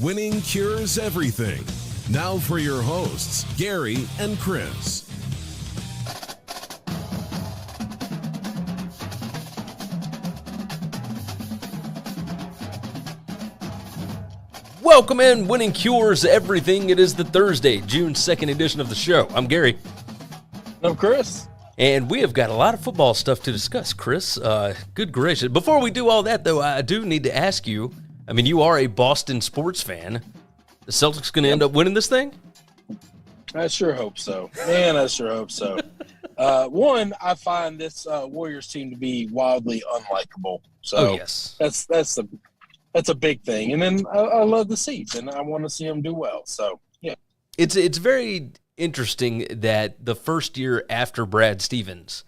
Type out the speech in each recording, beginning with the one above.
Winning cures everything. Now for your hosts, Gary and Chris. Welcome in, Winning Cures Everything. It is the Thursday, June 2nd edition of the show. I'm Gary. I'm Chris. And we have got a lot of football stuff to discuss, Chris. Good gracious. Before we do all that, though, I do need to ask you, I mean, you are a Boston sports fan. The Celtics going to end up winning this thing? I sure hope so. Man, I sure hope so. One, I find this Warriors team to be wildly unlikable. So yes. That's a big thing. And then I love the Seeds, and I want to see them do well. So, yeah. It's very interesting that the first year after Brad Stevens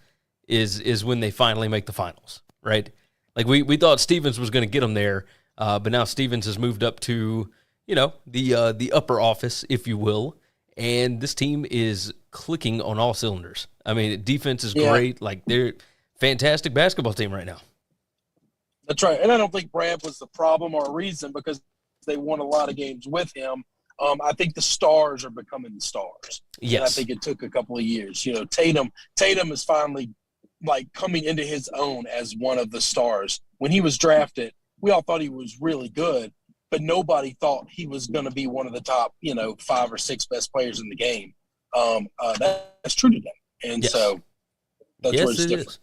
is when they finally make the finals, right? Like we thought Stevens was going to get them there, but now Stevens has moved up to, the upper office, if you will, and this team is clicking on all cylinders. I mean, defense is great. Like, they're a fantastic basketball team right now. That's right. And I don't think Brad was the problem or a reason because they won a lot of games with him. I think the stars are becoming the stars. Yes. And I think it took a couple of years. Tatum is finally coming into his own as one of the stars. When he was drafted, we all thought he was really good, but nobody thought he was going to be one of the top, 5 or 6 best players in the game. That's true today. And so that's where it's different. Is.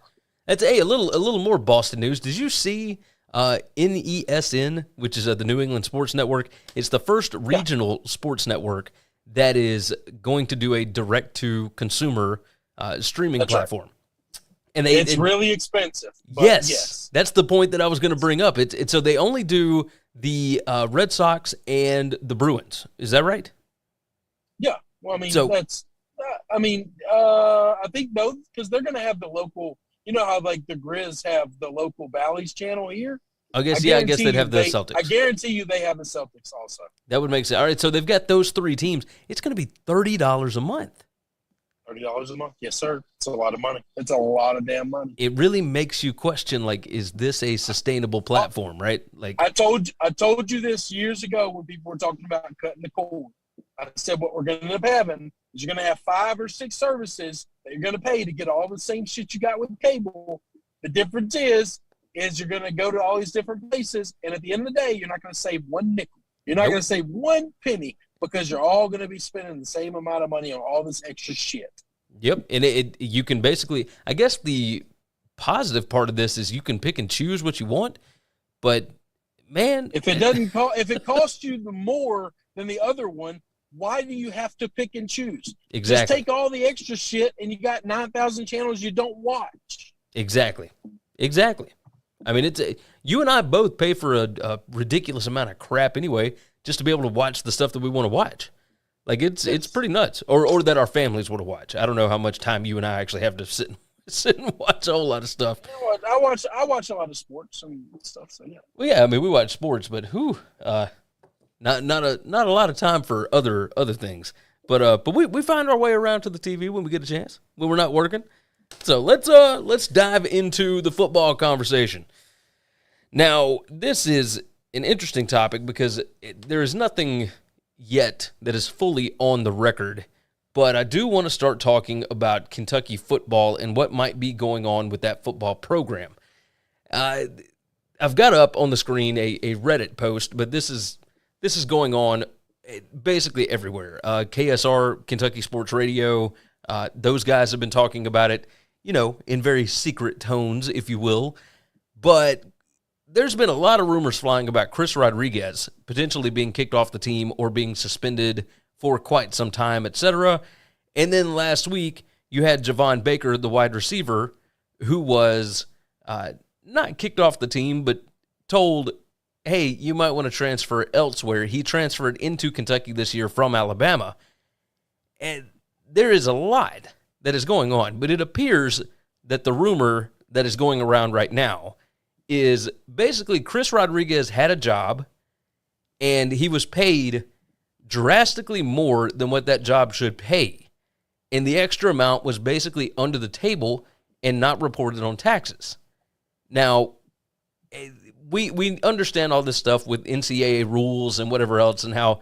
That's a little more Boston news. Did you see NESN, which is the New England Sports Network? It's the first regional sports network that is going to do a direct-to-consumer streaming platform. Right. And it's really expensive. But yes, that's the point that I was going to bring up. It's so they only do the Red Sox and the Bruins. Is that right? Yeah. Well, I mean, I think both, because they're going to have the local. You know how the Grizz have the local Bally's channel here? I guess they'd have the Celtics. I guarantee you they have the Celtics also. That would make sense. All right, so they've got those 3 teams. It's going to be $30 a month. $30 a month? Yes, sir. It's a lot of money. It's a lot of damn money. It really makes you question, is this a sustainable platform, right? I told you this years ago when people were talking about cutting the cord. I said what we're going to end up having is you're going to have 5 or 6 services that you're going to pay to get all the same shit you got with cable. The difference is you're going to go to all these different places, and at the end of the day, you're not going to save 1 nickel. You're not going to save 1 penny because you're all going to be spending the same amount of money on all this extra shit. Yep, and you can basically, I guess the positive part of this is you can pick and choose what you want, but man, if it costs you more than the other one, why do you have to pick and choose? Exactly. Just take all the extra shit and you got 9,000 channels you don't watch. Exactly. I mean, you and I both pay for a ridiculous amount of crap anyway, just to be able to watch the stuff that we want to watch. It's pretty nuts, or that our families want to watch. I don't know how much time you and I actually have to sit and watch a whole lot of stuff. I watch a lot of sports and stuff. So yeah. Well, yeah, I mean, we watch sports, but not a lot of time for other things. But we find our way around to the TV when we get a chance, when we're not working. So let's dive into the football conversation. Now, this is an interesting topic because there is nothing yet that is fully on the record, but I do want to start talking about Kentucky football and what might be going on with that football program. I've got up on the screen a Reddit post, but this is going on basically everywhere. KSR, Kentucky Sports Radio, those guys have been talking about it, in very secret tones, if you will. But there's been a lot of rumors flying about Chris Rodriguez potentially being kicked off the team or being suspended for quite some time, etc. And then last week, you had Javon Baker, the wide receiver, who was not kicked off the team, but told, hey, you might want to transfer elsewhere. He transferred into Kentucky this year from Alabama. And there is a lot that is going on, but it appears that the rumor that is going around right now is basically Chris Rodriguez had a job and he was paid drastically more than what that job should pay. And the extra amount was basically under the table and not reported on taxes. Now, we understand all this stuff with NCAA rules and whatever else and how,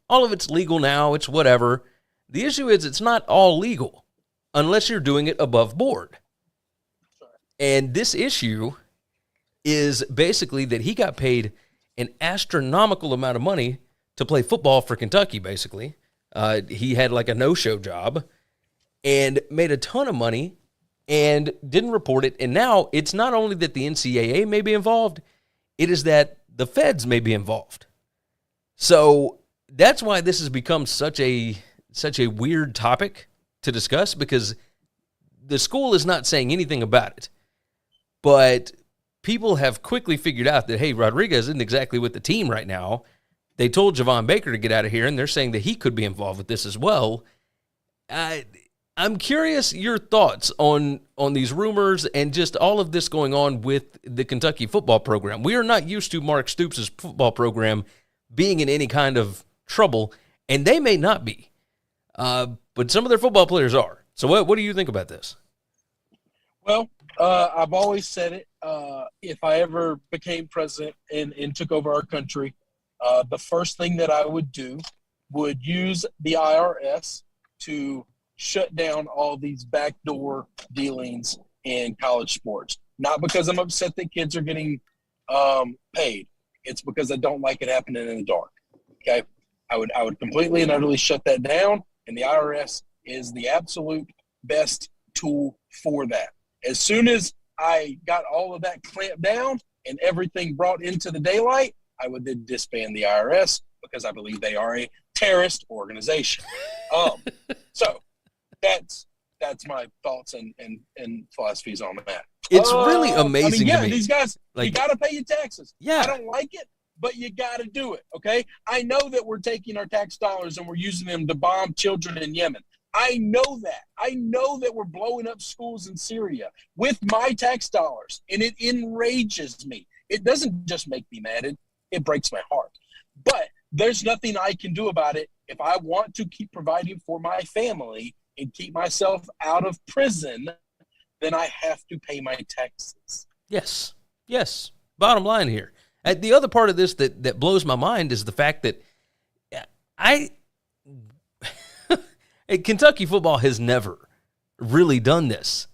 all of it's legal now, it's whatever. The issue is it's not all legal unless you're doing it above board. And this issue is basically that he got paid an astronomical amount of money to play football for Kentucky, basically. He had like a no-show job and made a ton of money and didn't report it. And now it's not only that the NCAA may be involved, it is that the feds may be involved. So that's why this has become such a weird topic to discuss, because the school is not saying anything about it. But people have quickly figured out that, hey, Rodriguez isn't exactly with the team right now. They told Javon Baker to get out of here, and they're saying that he could be involved with this as well. I'm curious your thoughts on these rumors and just all of this going on with the Kentucky football program. We are not used to Mark Stoops' football program being in any kind of trouble, and they may not be. But some of their football players are. So what do you think about this? Well, I've always said it. If I ever became president and took over our country, the first thing that I would do would use the IRS to shut down all these backdoor dealings in college sports. Not because I'm upset that kids are getting paid. It's because I don't like it happening in the dark. Okay, I would completely and utterly shut that down, and the IRS is the absolute best tool for that. As soon as I got all of that clamped down and everything brought into the daylight, I would then disband the IRS because I believe they are a terrorist organization. So that's my thoughts and philosophies on that. It's really amazing to me. These guys, you got to pay your taxes. Yeah. I don't like it, but you got to do it, okay? I know that we're taking our tax dollars and we're using them to bomb children in Yemen. I know that. I know that we're blowing up schools in Syria with my tax dollars, and it enrages me. It doesn't just make me mad. It breaks my heart. But there's nothing I can do about it. If I want to keep providing for my family and keep myself out of prison, then I have to pay my taxes. Yes. Bottom line here. The other part of this that blows my mind is the fact that Kentucky football has never really done this.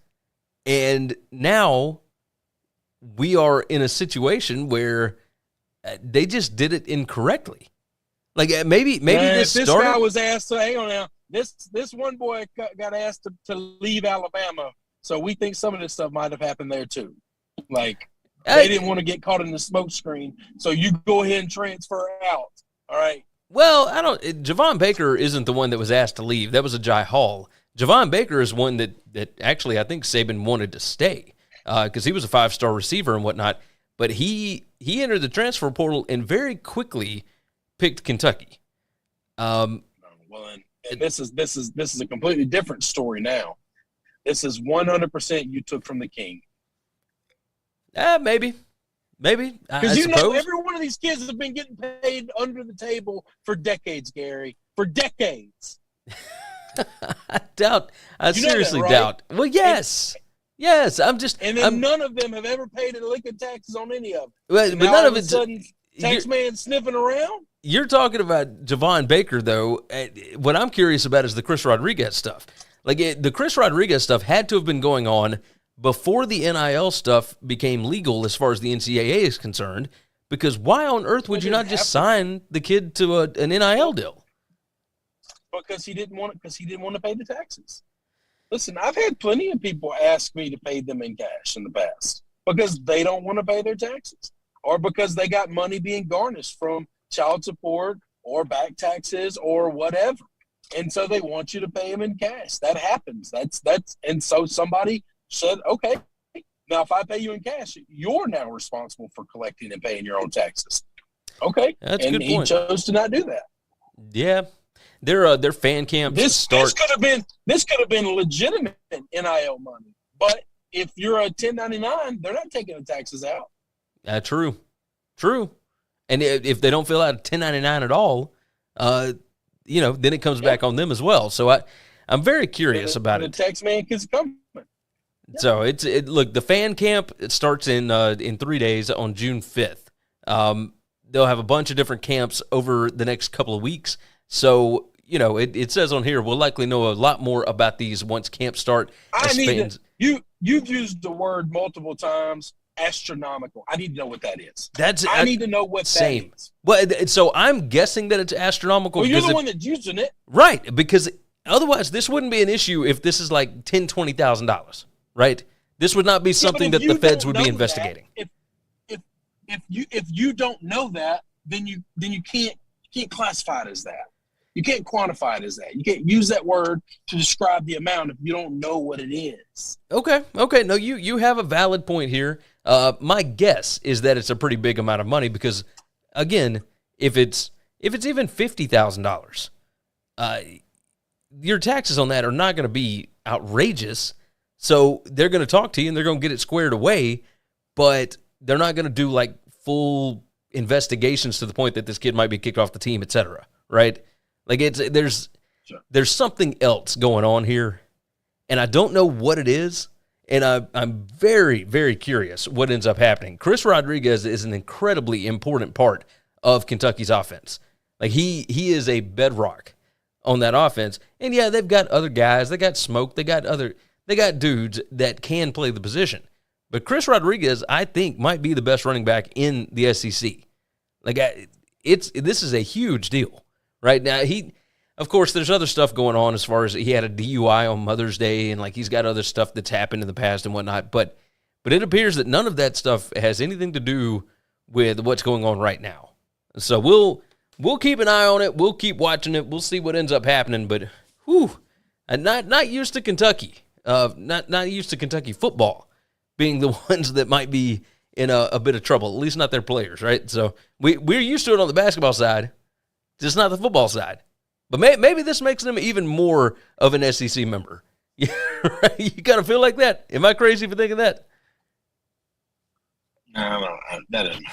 And now we are in a situation where they just did it incorrectly. Like maybe this guy was asked to, hang on now, this one boy got asked to leave Alabama, so we think some of this stuff might have happened there too. Like they didn't want to get caught in the smoke screen, so you go ahead and transfer out. All right. Well, Javon Baker isn't the one that was asked to leave. That was a Jai Hall. Javon Baker is one that actually I think Saban wanted to stay because he was a 5-star receiver and whatnot. But he entered the transfer portal and very quickly picked Kentucky. Well, and this is a completely different story now. This is 100% you took from the king. Maybe. Because every one of these kids have been getting paid under the table for decades, Gary. For decades. I seriously doubt. Well, yes. And then none of them have ever paid a lick of taxes on any of them. But none of it's tax man sniffing around. You're talking about Javon Baker, though. What I'm curious about is the Chris Rodriguez stuff. The Chris Rodriguez stuff had to have been going on before the NIL stuff became legal as far as the NCAA is concerned, because why on earth would you not just sign the kid to an NIL deal? Because he didn't want to pay the taxes. Listen, I've had plenty of people ask me to pay them in cash in the past because they don't want to pay their taxes or because they got money being garnished from child support or back taxes or whatever. And so they want you to pay them in cash. That happens. And so somebody said, okay, now if I pay you in cash, you're now responsible for collecting and paying your own taxes. Okay. That's a good point. He chose to not do that. Yeah. Their fan camps This could have been legitimate NIL money. But if you're a 1099, they're not taking the taxes out. True. And if they don't fill out a 1099 at all, then it comes back on them as well. So I'm very curious about it. The tax man is coming. So look, the fan camp, it starts in 3 days on June 5th. They'll have a bunch of different camps over the next couple of weeks. So, it says on here, we'll likely know a lot more about these once camps start. You've used the word multiple times, astronomical. I need to know what that is. I need to know what that is. Well, so I'm guessing that it's astronomical. Well, you're the one that's using it. Right, because otherwise this wouldn't be an issue if this is like $10,000, $20,000, right? This would not be something that the feds would be investigating. If you don't know that, then you can't classify it as that. You can't quantify it as that. You can't use that word to describe the amount if you don't know what it is. Okay. No, you have a valid point here. My guess is that it's a pretty big amount of money because, again, if it's even $50,000, your taxes on that are not going to be outrageous. So they're going to talk to you and they're going to get it squared away, but they're not going to do like full investigations to the point that this kid might be kicked off the team, et cetera, right? Like there's something else going on here, and I don't know what it is, and I'm very, very curious what ends up happening. Chris Rodriguez is an incredibly important part of Kentucky's offense. Like he is a bedrock on that offense, and yeah, they've got other guys, they got smoke, they got dudes that can play the position, but Chris Rodriguez, I think, might be the best running back in the SEC. Like this is a huge deal. Right now, of course, there's other stuff going on as far as he had a DUI on Mother's Day, and like he's got other stuff that's happened in the past and whatnot. But it appears that none of that stuff has anything to do with what's going on right now. So we'll keep an eye on it. We'll keep watching it. We'll see what ends up happening. But not used to Kentucky. Not used to Kentucky football being the ones that might be in a bit of trouble. At least not their players, right? So we're used to it on the basketball side. Just not the football side. But maybe this makes them even more of an SEC member. Yeah, right? You kind of feel like that. Am I crazy for thinking that? No, that isn't.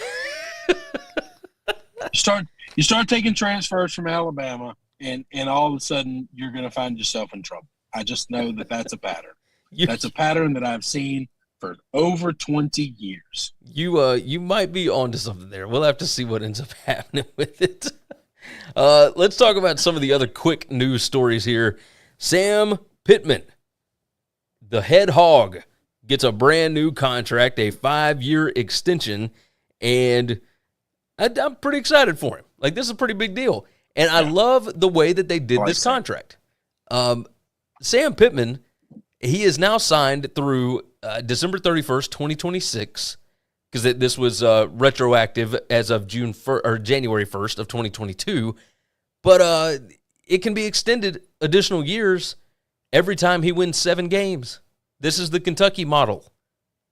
You start taking transfers from Alabama, and all of a sudden you're going to find yourself in trouble. I just know that's a pattern. That's a pattern that I've seen for over 20 years. You might be onto something there. We'll have to see what ends up happening with it. Let's talk about some of the other quick news stories here. Sam Pittman, the head hog, gets a brand new contract, a 5-year extension, and I'm pretty excited for him. Like, this is a pretty big deal. And I love the way that they did this contract. Sam Pittman, he is now signed through December 31st, 2026, because this was retroactive as of January 1st of 2022. But it can be extended additional years every time he wins 7 games. This is the Kentucky model.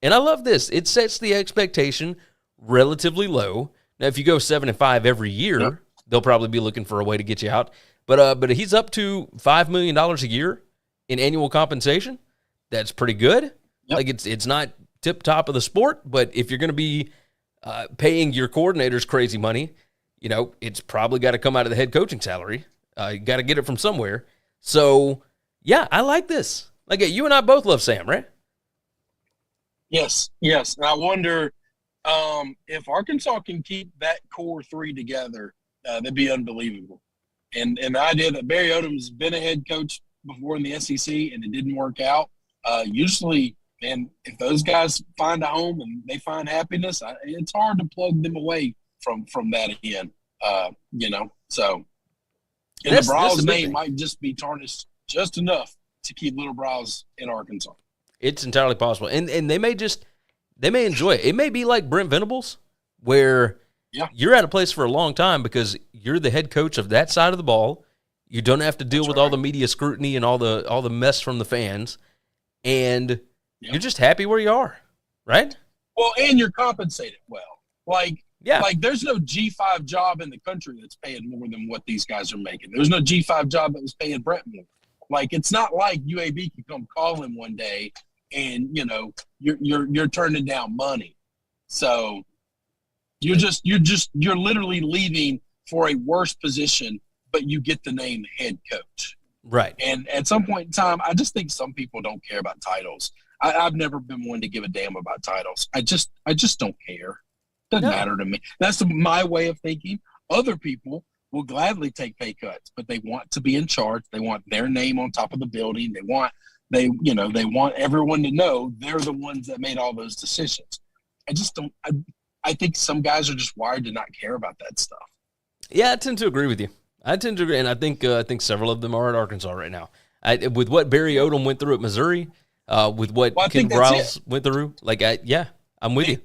And I love this. It sets the expectation relatively low. Now, if you go 7-5 every year, they'll probably be looking for a way to get you out. But he's up to $5 million a year in annual compensation. That's pretty good. Yep. Like it's not tip top of the sport, but if you're going to be paying your coordinators crazy money, it's probably got to come out of the head coaching salary. You got to get it from somewhere. So, yeah, I like this. Like, you and I both love Sam, right? Yes. And I wonder if Arkansas can keep that core 3 together, that'd be unbelievable. And the idea that Barry Odom's been a head coach before in the SEC and it didn't work out, usually, man, if those guys find a home and they find happiness, it's hard to plug them away from that end, So, and the Browns name might just be tarnished just enough to keep Little Browns in Arkansas. It's entirely possible. And they may enjoy it. It may be like Brent Venables, where you're at a place for a long time because you're the head coach of that side of the ball. You don't have to deal with all the media scrutiny and all the mess from the fans. And you're just happy where you are, right? Well, and you're compensated well. Like there's no G5 job in the country that's paying more than what these guys are making. There's no G5 job that was paying Brent more. Like, it's not like UAB can come call him one day and, you're turning down money. So you're literally leaving for a worse position, but you get the name head coach. Right. And at some point in time, I just think some people don't care about titles. I've never been one to give a damn about titles. I just don't care. Doesn't matter to me. That's my way of thinking. Other people will gladly take pay cuts, but they want to be in charge. They want their name on top of the building. They want everyone to know they're the ones that made all those decisions. I just don't. I think some guys are just wired to not care about that stuff. Yeah, I tend to agree with you. I tend to agree, and I think several of them are at Arkansas right now. With what Barry Odom went through at Missouri, with what Ken Browse went through, I'm with you.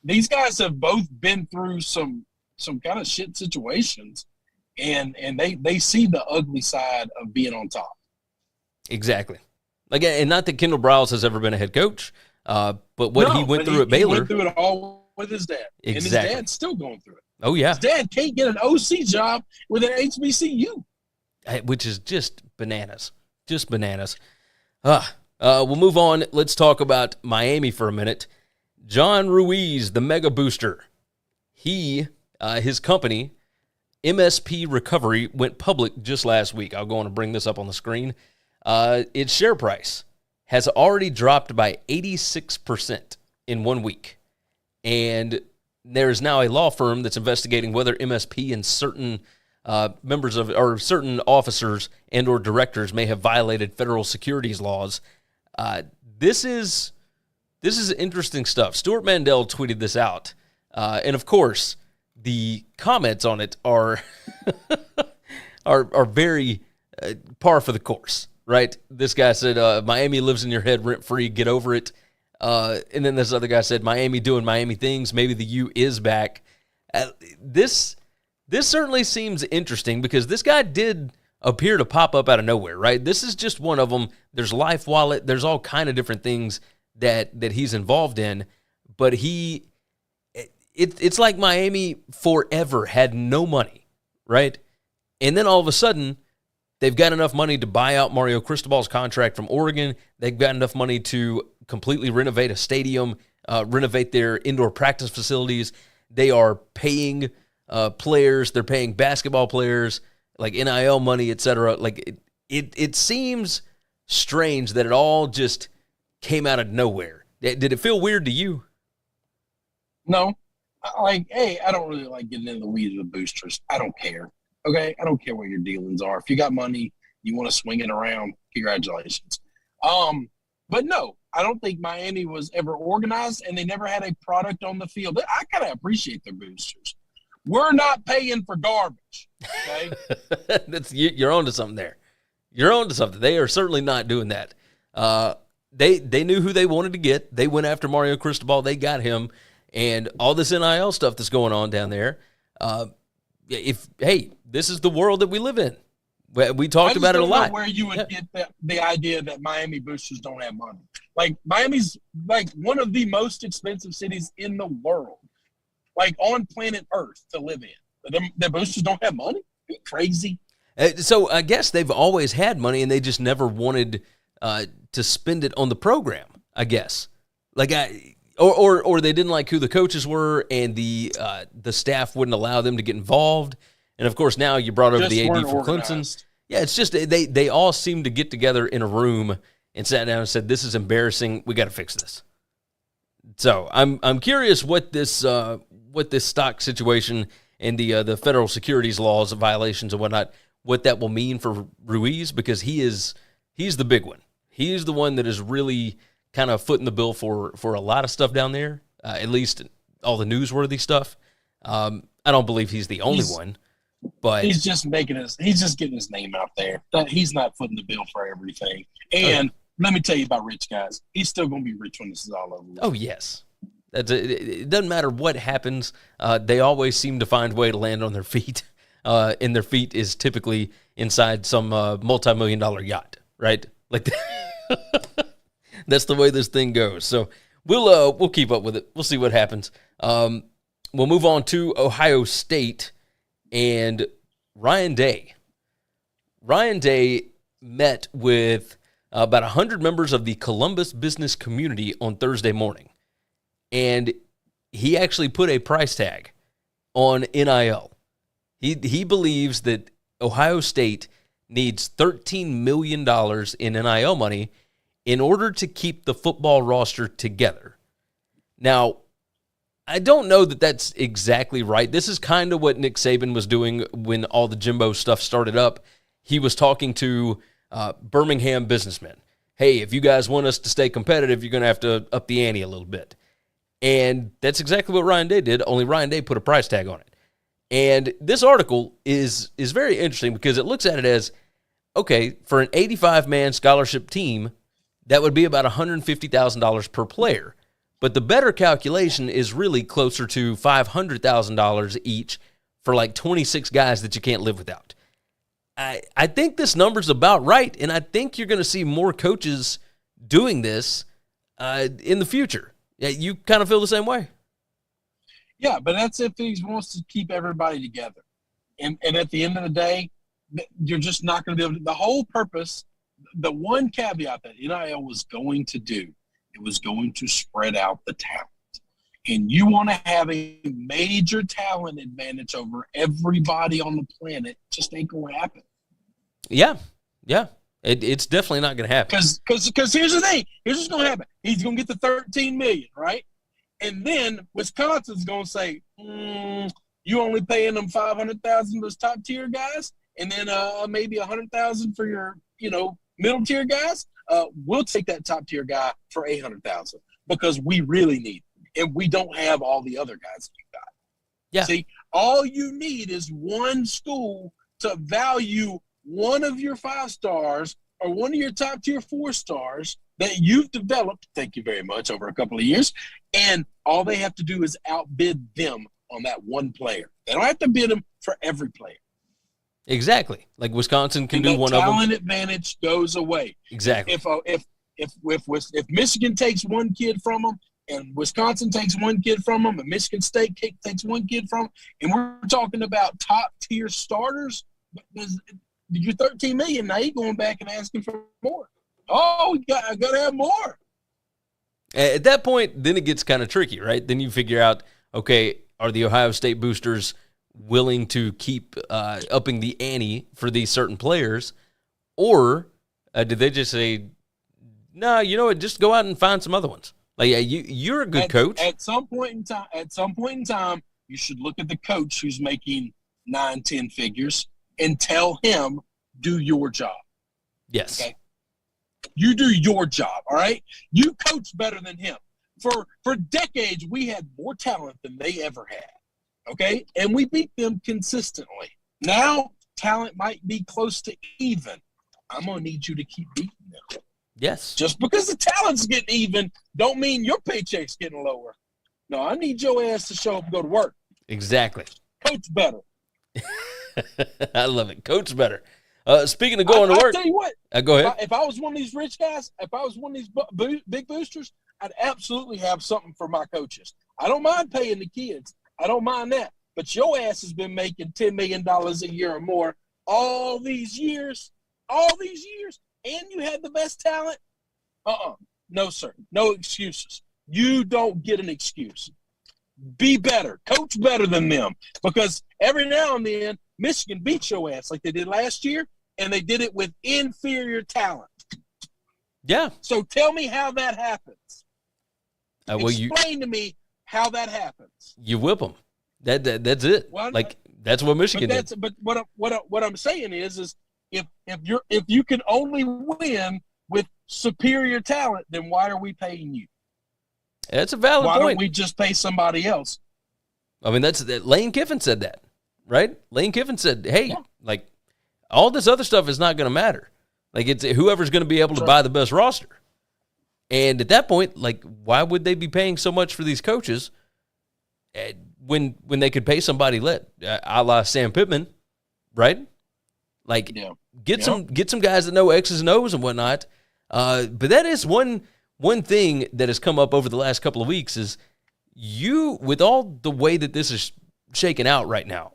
These guys have both been through some kind of shit situations, and they see the ugly side of being on top. Exactly. And not that Kendall Browse has ever been a head coach, but what he went through at Baylor. He went through it all with his dad. Exactly. And his dad's still going through it. Oh, yeah. His dad can't get an OC job with an HBCU. Which is just bananas. Just bananas. We'll move on. Let's talk about Miami for a minute. John Ruiz, the mega booster. His company, MSP Recovery, went public just last week. I'll go on and bring this up on the screen. Its share price has already dropped by 86% in 1 week. And there is now a law firm that's investigating whether MSP and certain certain officers and or directors may have violated federal securities laws. This is interesting stuff. Stuart Mandel tweeted this out. And of course, the comments on it are very par for the course, right? This guy said, Miami lives in your head rent-free, get over it. And then this other guy said, Miami doing Miami things, maybe the U is back. This certainly seems interesting because this guy did appear to pop up out of nowhere, right? This is just one of them. There's Life Wallet. There's all kind of different things that he's involved in. But it's like Miami forever had no money, right? And then all of a sudden, they've got enough money to buy out Mario Cristobal's contract from Oregon. They've got enough money to completely renovate a stadium, renovate their indoor practice facilities. They are paying players. They're paying basketball players, like NIL money, et cetera. Like it seems strange that it all just came out of nowhere. Did it feel weird to you? No. I don't really like getting into the weeds with boosters. I don't care. Okay? I don't care what your dealings are. If you got money, you want to swing it around, congratulations. But no, I don't think Miami was ever organized, and they never had a product on the field. I kind of appreciate their boosters. We're not paying for garbage, okay? You're on to something there. You're on to something. They are certainly not doing that. They knew who they wanted to get. They went after Mario Cristobal. They got him. And all this NIL stuff that's going on down there, this is the world that we live in. We talked about it a lot. Where you would get the idea that Miami boosters don't have money. Like, Miami's like one of the most expensive cities in the world, like on planet Earth to live in. The boosters don't have money? Are you crazy? So I guess they've always had money, and they just never wanted to spend it on the program, I guess. Or they didn't like who the coaches were, and the staff wouldn't allow them to get involved. And, of course, now you brought over just the AD from Clemson. Yeah, it's just they all seem to get together in a room and sat down and said, this is embarrassing. We got to fix this. So I'm curious what this stock situation and the federal securities laws, violations and whatnot, what that will mean for Ruiz, because he's the big one. He's the one that is really kind of footing the bill for a lot of stuff down there, at least all the newsworthy stuff. I don't believe he's the only one, but he's just getting his name out there. He's not footing the bill for everything. And let me tell you about rich guys. He's still going to be rich when this is all over. Oh, yes. It doesn't matter what happens. They always seem to find a way to land on their feet. And their feet is typically inside some multi-million-dollar yacht, right? Like that's the way this thing goes. So we'll keep up with it. We'll see what happens. We'll move on to Ohio State and Ryan Day. Ryan Day met with about 100 members of the Colombus business community on Thursday morning. And he actually put a price tag on NIL. He believes that Ohio State needs $13 million in NIL money in order to keep the football roster together. Now, I don't know that that's exactly right. This is kind of what Nick Saban was doing when all the Jimbo stuff started up. He was talking to Birmingham businessmen. Hey, if you guys want us to stay competitive, you're going to have to up the ante a little bit. And that's exactly what Ryan Day did, only Ryan Day put a price tag on it. And this article is very interesting because it looks at it as, okay, for an 85-man scholarship team, that would be about $150,000 per player. But the better calculation is really closer to $500,000 each for like 26 guys that you can't live without. I think this number's about right, and I think you're going to see more coaches doing this in the future. You kind of feel the same way? Yeah, but that's if he wants to keep everybody together. And at the end of the day, you're just not going to be able to – the whole purpose, the one caveat that NIL was going to do, it was going to spread out the talent. And you want to have a major talent advantage over everybody on the planet, it just ain't going to happen. Yeah. It's definitely not going to happen. Because here's the thing. Here's what's going to happen. He's going to get the $13 million, right? And then Wisconsin's going to say, you only paying them $500,000 those top tier guys, and then maybe $100,000 for your middle tier guys. We'll take that top tier guy for $800,000 because we really need him, and we don't have all the other guys that you got. Yeah. See, all you need is one school to value one of your 5 stars or one of your top tier 4 stars that you've developed, thank you very much, over a couple of years, and all they have to do is outbid them on that one player. They don't have to bid them for every player. Exactly. Like Wisconsin can do one of them. Talent advantage goes away. Exactly. If Michigan takes one kid from them, and Wisconsin takes one kid from them, and Michigan State takes one kid from them, and we're talking about top tier starters, you're $13 million. Now you're going back and asking for more. Oh, I got to have more. At that point, then it gets kind of tricky, right? Then you figure out, okay, are the Ohio State boosters willing to keep upping the ante for these certain players, or did they just say, no, you know what, just go out and find some other ones? Like, you're a good coach. At some point in time, you should look at the coach who's making 9-10 figures and tell him, do your job. Yes. Okay? You do your job, all right? You coach better than him. For decades, we had more talent than they ever had, okay? And we beat them consistently. Now, talent might be close to even. I'm going to need you to keep beating them. Yes. Just because the talent's getting even don't mean your paycheck's getting lower. No, I need your ass to show up and go to work. Exactly. Coach better. I love it. Coach better. Speaking of going to work. I'll tell you what. Go ahead. If I was one of these rich guys, if I was one of these big boosters, I'd absolutely have something for my coaches. I don't mind paying the kids. I don't mind that. But your ass has been making $10 million a year or more all these years, and you had the best talent? No, sir. No excuses. You don't get an excuse. Be better. Coach better than them. Because every now and then, Michigan beats your ass like they did last year, and they did it with inferior talent. Yeah. So tell me how that happens. Explain to me how that happens. You whip them. That's it. Well, that's what Michigan did. But what I'm saying is if you can only win with superior talent, then why are we paying you? That's a valid point. Why don't we just pay somebody else? I mean, Lane Kiffin said that, right? Lane Kiffin said, hey, all this other stuff is not going to matter. Like, it's whoever's going to be able to buy the best roster. And at that point, why would they be paying so much for these coaches when they could pay somebody a la Sam Pittman, right? Get some guys that know X's and O's and whatnot. But that is one thing that has come up over the last couple of weeks is with all the way that this is shaken out right now,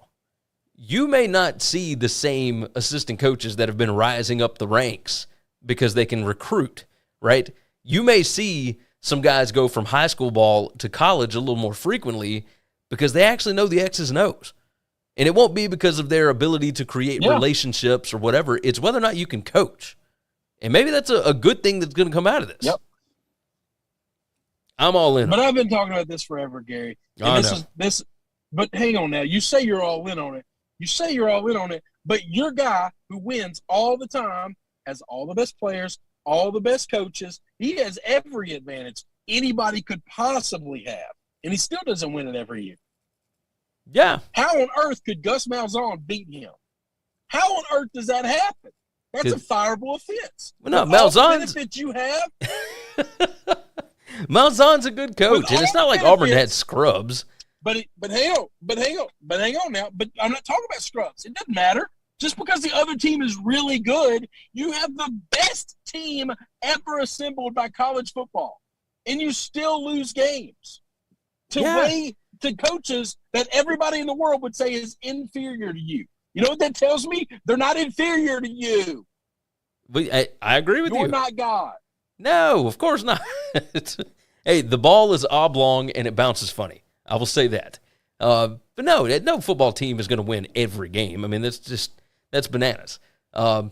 you may not see the same assistant coaches that have been rising up the ranks because they can recruit, right? You may see some guys go from high school ball to college a little more frequently because they actually know the X's and O's. And it won't be because of their ability to create relationships or whatever. It's whether or not you can coach. And maybe that's a good thing that's going to come out of this. Yep. I'm all in. But I've been talking about this forever, Gary. And but hang on now. You say you're all in on it. But your guy who wins all the time has all the best players, all the best coaches. He has every advantage anybody could possibly have. And he still doesn't win it every year. Yeah. How on earth could Gus Malzahn beat him? How on earth does that happen? That's a fireable offense. Well, no, Malzahn's Malzahn's benefits you have. Malzahn's a good coach, and it's not like Auburn had scrubs. But hang on now. But I'm not talking about scrubs. It doesn't matter. Just because the other team is really good, you have the best team ever assembled by college football, and you still lose games to coaches that everybody in the world would say is inferior to you. You know what that tells me? They're not inferior to you. But I agree with you. You're not God. No, of course not. Hey, the ball is oblong and it bounces funny. I will say that. But no football team is going to win every game. I mean, that's bananas. I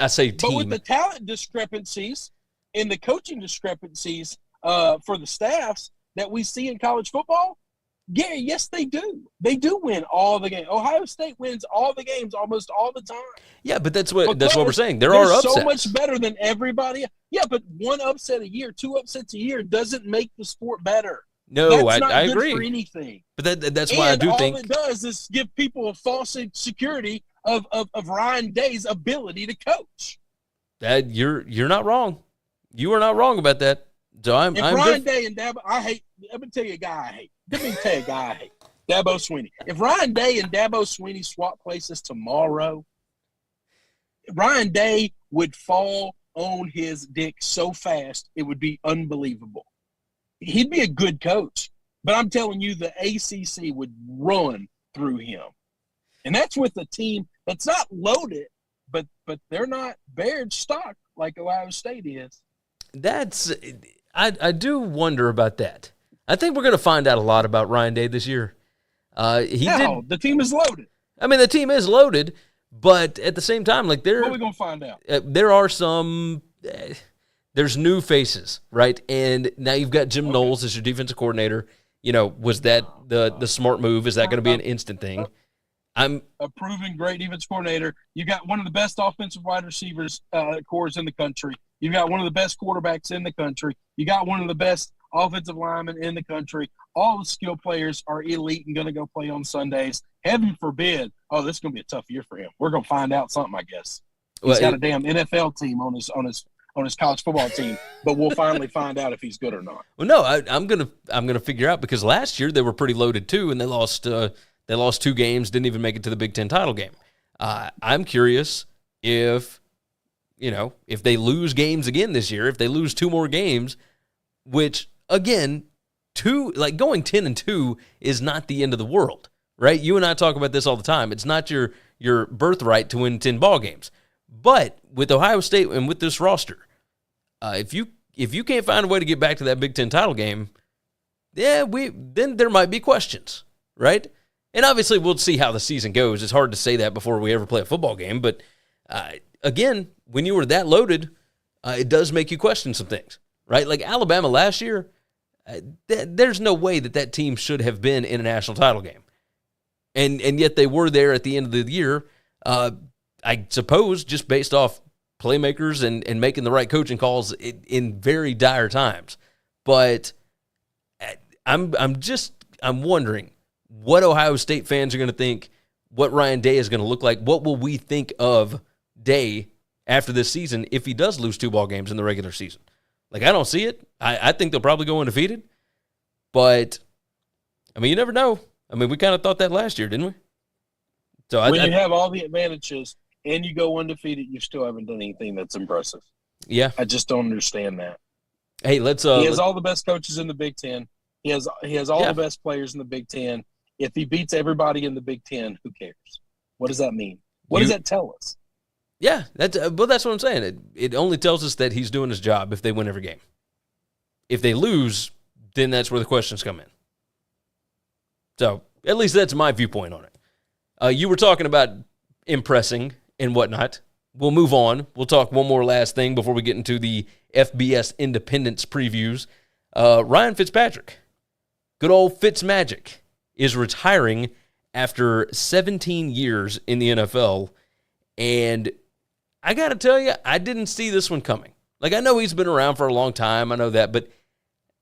say team. But with the talent discrepancies and the coaching discrepancies for the staffs that we see in college football, Gary, yes, they do. They do win all the games. Ohio State wins all the games almost all the time. Yeah, but that's what we're saying. There are upsets. So much better than everybody. Yeah, but one upset a year, 2 upsets a year doesn't make the sport better. No, that's not I good agree. For anything. But that's why I do think all it does is give people a false security of Ryan Day's ability to coach. That you're not wrong. You are not wrong about that. So I'm Ryan Day and Dabo, let me tell you a guy I hate. Dabo Swinney. If Ryan Day and Dabo Swinney swap places tomorrow, Ryan Day would fall on his dick so fast it would be unbelievable. He'd be a good coach, but I'm telling you, the ACC would run through him, and that's with a team that's not loaded, but they're not bared stock like Ohio State is. I do wonder about that. I think we're going to find out a lot about Ryan Day this year. The team is loaded. I mean, the team is loaded, but at the same time, like what are we going to find out? There are some. There's new faces, right? And now you've got Jim Knowles as your defensive coordinator. You know, was that the smart move? Is that going to be an instant thing? I'm a proven great defensive coordinator. You got one of the best offensive wide receivers cores in the country. You got one of the best quarterbacks in the country. You got one of the best offensive linemen in the country. All the skill players are elite and going to go play on Sundays. Heaven forbid. Oh, this is going to be a tough year for him. We're going to find out something, I guess. He's got a damn NFL team on his college football team, but we'll finally find out if he's good or not. Well, no, I'm gonna figure out, because last year they were pretty loaded too, and they lost 2 games, didn't even make it to the Big Ten title game. I'm curious if they lose games again this year, if they lose 2 more games, which again, going 10-2 is not the end of the world, right? You and I talk about this all the time. It's not your birthright to win 10 ball games. But with Ohio State and with this roster, if you can't find a way to get back to that Big Ten title game, then there might be questions, right? And obviously we'll see how the season goes. It's hard to say that before we ever play a football game. But again, when you were that loaded, it does make you question some things, right? Like Alabama last year, there's no way that team should have been in a national title game. And yet they were there at the end of the year, I suppose just based off playmakers and making the right coaching calls in very dire times. But I'm wondering what Ohio State fans are going to think, what Ryan Day is going to look like. What will we think of Day after this season if he does lose 2 ball games in the regular season? Like, I don't see it. I think they'll probably go undefeated. But, I mean, you never know. I mean, we kind of thought that last year, didn't we? So when you have all the advantages and you go undefeated, you still haven't done anything that's impressive. Yeah. I just don't understand that. Hey, he has all the best coaches in the Big Ten. He has all the best players in the Big Ten. If he beats everybody in the Big Ten, who cares? What does that mean? What does that tell us? Yeah, that's what I'm saying. It only tells us that he's doing his job if they win every game. If they lose, then that's where the questions come in. So at least that's my viewpoint on it. You were talking about impressing and whatnot. we'll move on. We'll talk one more last thing before we get into the FBS Independence previews. Ryan Fitzpatrick, good old Fitzmagic, is retiring after 17 years in the NFL. And I got to tell you, I didn't see this one coming. Like, I know he's been around for a long time. I know that. But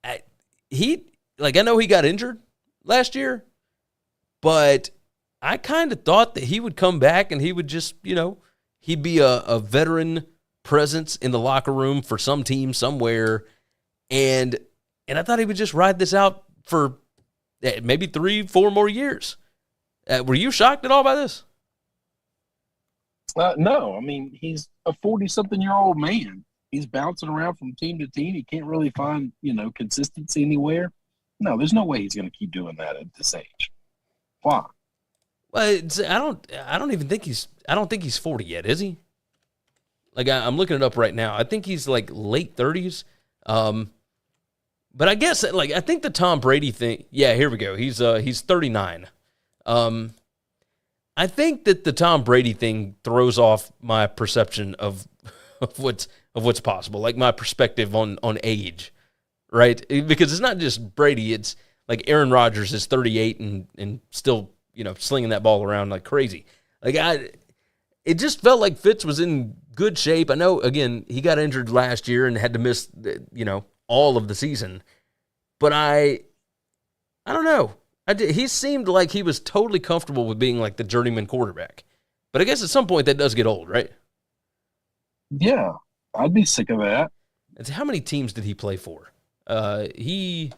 I know he got injured last year. But I kind of thought that he would come back and he would just, he'd be a veteran presence in the locker room for some team somewhere. And I thought he would just ride this out for maybe 3-4 more years. Were you shocked at all by this? No. I mean, he's a 40-something-year-old man. He's bouncing around from team to team. He can't really find, consistency anywhere. No, there's no way he's going to keep doing that at this age. Why? Well, I don't think he's 40 yet, is he? Like, I'm looking it up right now. I think he's like late 30s. But I guess, I think the Tom Brady thing. Yeah, here we go. He's 39. I think that the Tom Brady thing throws off my perception of what's possible, like my perspective on age, right? Because it's not just Brady. It's like Aaron Rodgers is 38 and still, slinging that ball around like crazy. It just felt like Fitz was in good shape. I know, again, he got injured last year and had to miss, all of the season. But I don't know. He seemed like he was totally comfortable with being like the journeyman quarterback. But I guess at some point that does get old, right? Yeah, I'd be sick of that. And how many teams did he play for? He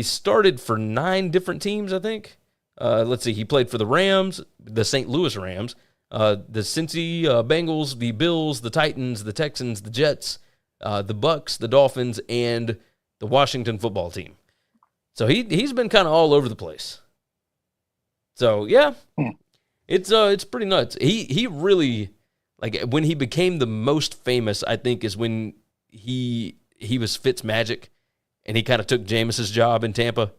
started for 9 different teams, I think. Let's see. He played for the Rams, the St. Louis Rams, the Cincy Bengals, the Bills, the Titans, the Texans, the Jets, the Bucks, the Dolphins, and the Washington football team. So he's been kind of all over the place. So yeah, it's pretty nuts. He really, like, when he became the most famous, I think, is when he was Fitzmagic, and he kind of took Jameis's job in Tampa.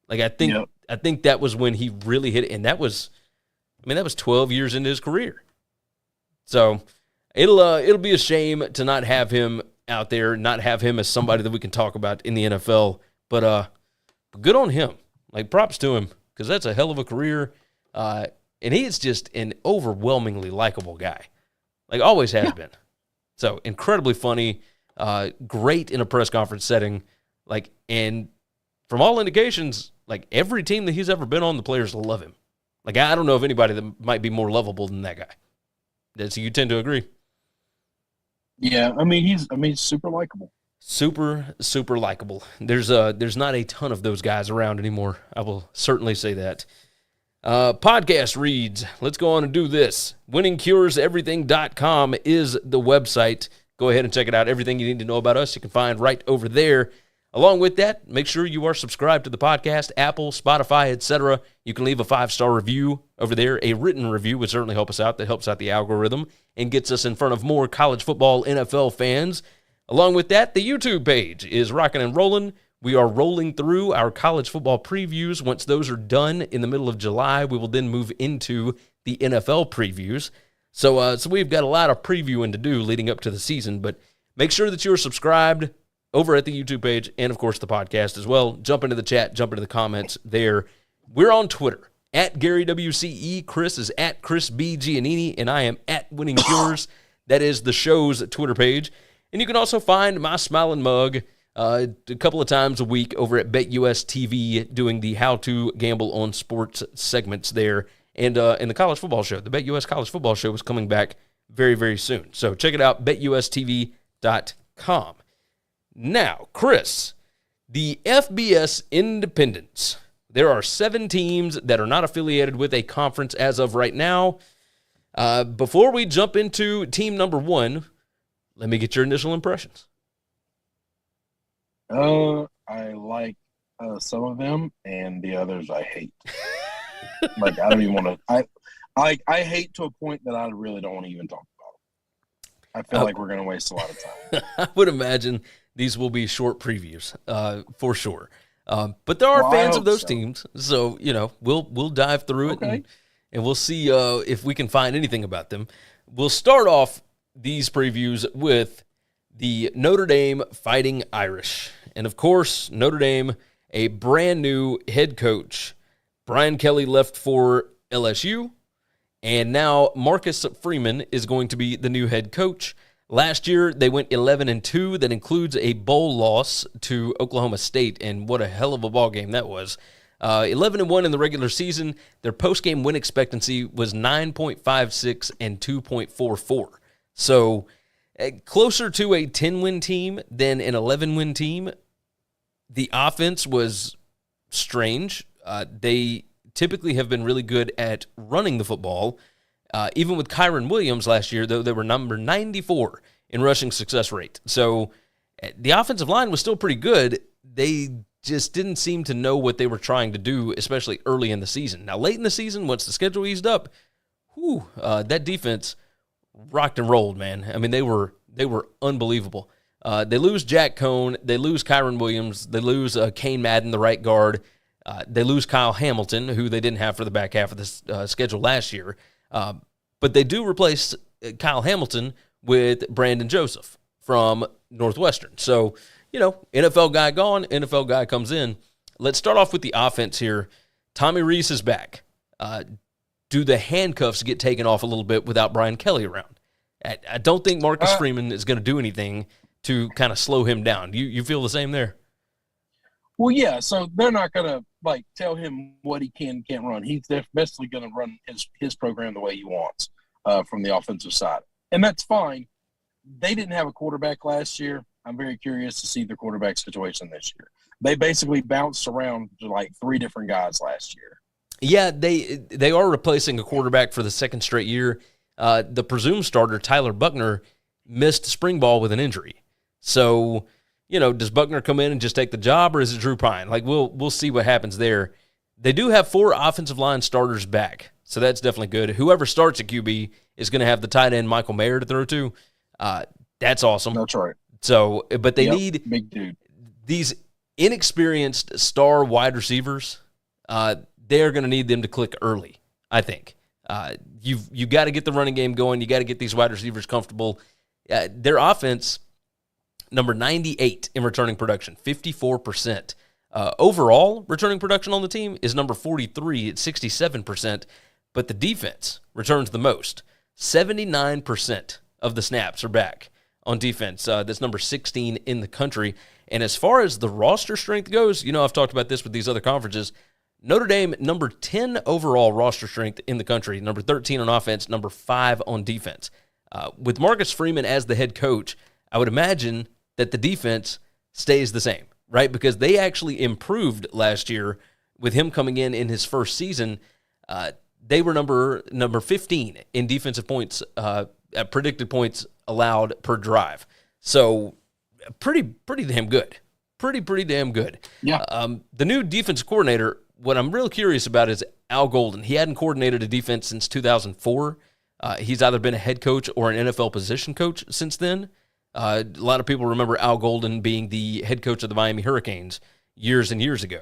Like, I think that was when he really hit it, and that was 12 years into his career. So it'll be a shame to not have him out there, not have him as somebody that we can talk about in the NFL. But good on him. Like, props to him, because that's a hell of a career. And he is just an overwhelmingly likable guy. Like, always has been. So, incredibly funny, great in a press conference setting. Like, and from all indications, like, every team that he's ever been on, the players love him. Like, I don't know of anybody that might be more lovable than that guy. So you tend to agree? Yeah, he's super likable. Super, super likable. There's not a ton of those guys around anymore. I will certainly say that. Podcast reads, let's go on and do this. WinningCuresEverything.com is the website. Go ahead and check it out. Everything you need to know about us, you can find right over there. Along with that, make sure you are subscribed to the podcast, Apple, Spotify, etc. You can leave a 5-star review over there. A written review would certainly help us out. That helps out the algorithm and gets us in front of more college football NFL fans. Along with that, the YouTube page is rocking and rolling. We are rolling through our college football previews. Once those are done in the middle of July, we will then move into the NFL previews. So we've got a lot of previewing to do leading up to the season, but make sure that you're subscribed over at the YouTube page and, of course, the podcast as well. Jump into the chat, jump into the comments there. We're on Twitter, at GaryWCE. Chris is at Chris B. Giannini, and I am at Winning Cures. That is the show's Twitter page. And you can also find my smiling mug a couple of times a week over at BetUS TV doing the How to Gamble on Sports segments there. And in the college football show, the BetUS College Football Show is coming back very, very soon. So check it out, BetUSTV.com. Now, Chris, the FBS Independents. There are 7 teams that are not affiliated with a conference as of right now. Before we jump into team number 1, let me get your initial impressions. I like some of them, and the others I hate. Like, I don't even want to. I hate to a point that I really don't want to even talk about it. I feel like we're going to waste a lot of time. I would imagine these will be short previews, for sure. But there are fans of those teams, so we'll dive through it and we'll see if we can find anything about them. we'll start off these previews with the Notre Dame Fighting Irish. And, of course, Notre Dame, a brand new head coach. Brian Kelly left for LSU, and now Marcus Freeman is going to be the new head coach. Last year, they went 11-2. That includes a bowl loss to Oklahoma State, and what a hell of a ball game that was. 11-1 in the regular season. Their post-game win expectancy was 9.56 and 2.44. So closer to a 10-win team than an 11-win team. The offense was strange. They typically have been really good at running the football. Even with Kyron Williams last year, though, they were number 94 in rushing success rate. So the offensive line was still pretty good. They just didn't seem to know what they were trying to do, especially early in the season. Now, late in the season, once the schedule eased up, that defense rocked and rolled, man. I mean, they were unbelievable. They lose Jack Cohn. They lose Kyron Williams. They lose Kane Madden, the right guard. They lose Kyle Hamilton, who they didn't have for the back half of the schedule last year. But they do replace Kyle Hamilton with Brandon Joseph from Northwestern. So, NFL guy gone, NFL guy comes in. Let's start off with the offense here. Tommy Rees is back. Do the handcuffs get taken off a little bit without Brian Kelly around? I don't think Marcus Freeman is going to do anything to kind of slow him down. You feel the same there? Well, yeah, so they're not going to, tell him what he can and can't run. He's basically going to run his program the way he wants from the offensive side. And that's fine. They didn't have a quarterback last year. I'm very curious to see their quarterback situation this year. They basically bounced around to, 3 different guys last year. Yeah, they are replacing a quarterback for the second straight year. The presumed starter, Tyler Buckner, missed spring ball with an injury. So, does Buckner come in and just take the job, or is it Drew Pine? We'll see what happens there. They do have 4 offensive line starters back, so that's definitely good. Whoever starts at QB is going to have the tight end Michael Mayer to throw to. That's awesome. That's right. So, but they need big dude. These inexperienced star wide receivers. They're going to need them to click early, I think. You've got to get the running game going. You got to get these wide receivers comfortable. Their offense, number 98 in returning production, 54%. Overall returning production on the team is number 43 at 67%, but the defense returns the most. 79% of the snaps are back on defense. That's number 16 in the country. And as far as the roster strength goes, I've talked about this with these other conferences. Notre Dame, number 10 overall roster strength in the country, number 13 on offense, number 5 on defense. With Marcus Freeman as the head coach, I would imagine that the defense stays the same, right? Because they actually improved last year with him coming in his first season. They were number 15 in defensive points, predicted points allowed per drive. So pretty damn good. Pretty damn good. Yeah. The new defensive coordinator, what I'm real curious about is Al Golden. He hadn't coordinated a defense since 2004. He's either been a head coach or an NFL position coach since then. A lot of people remember Al Golden being the head coach of the Miami Hurricanes years and years ago.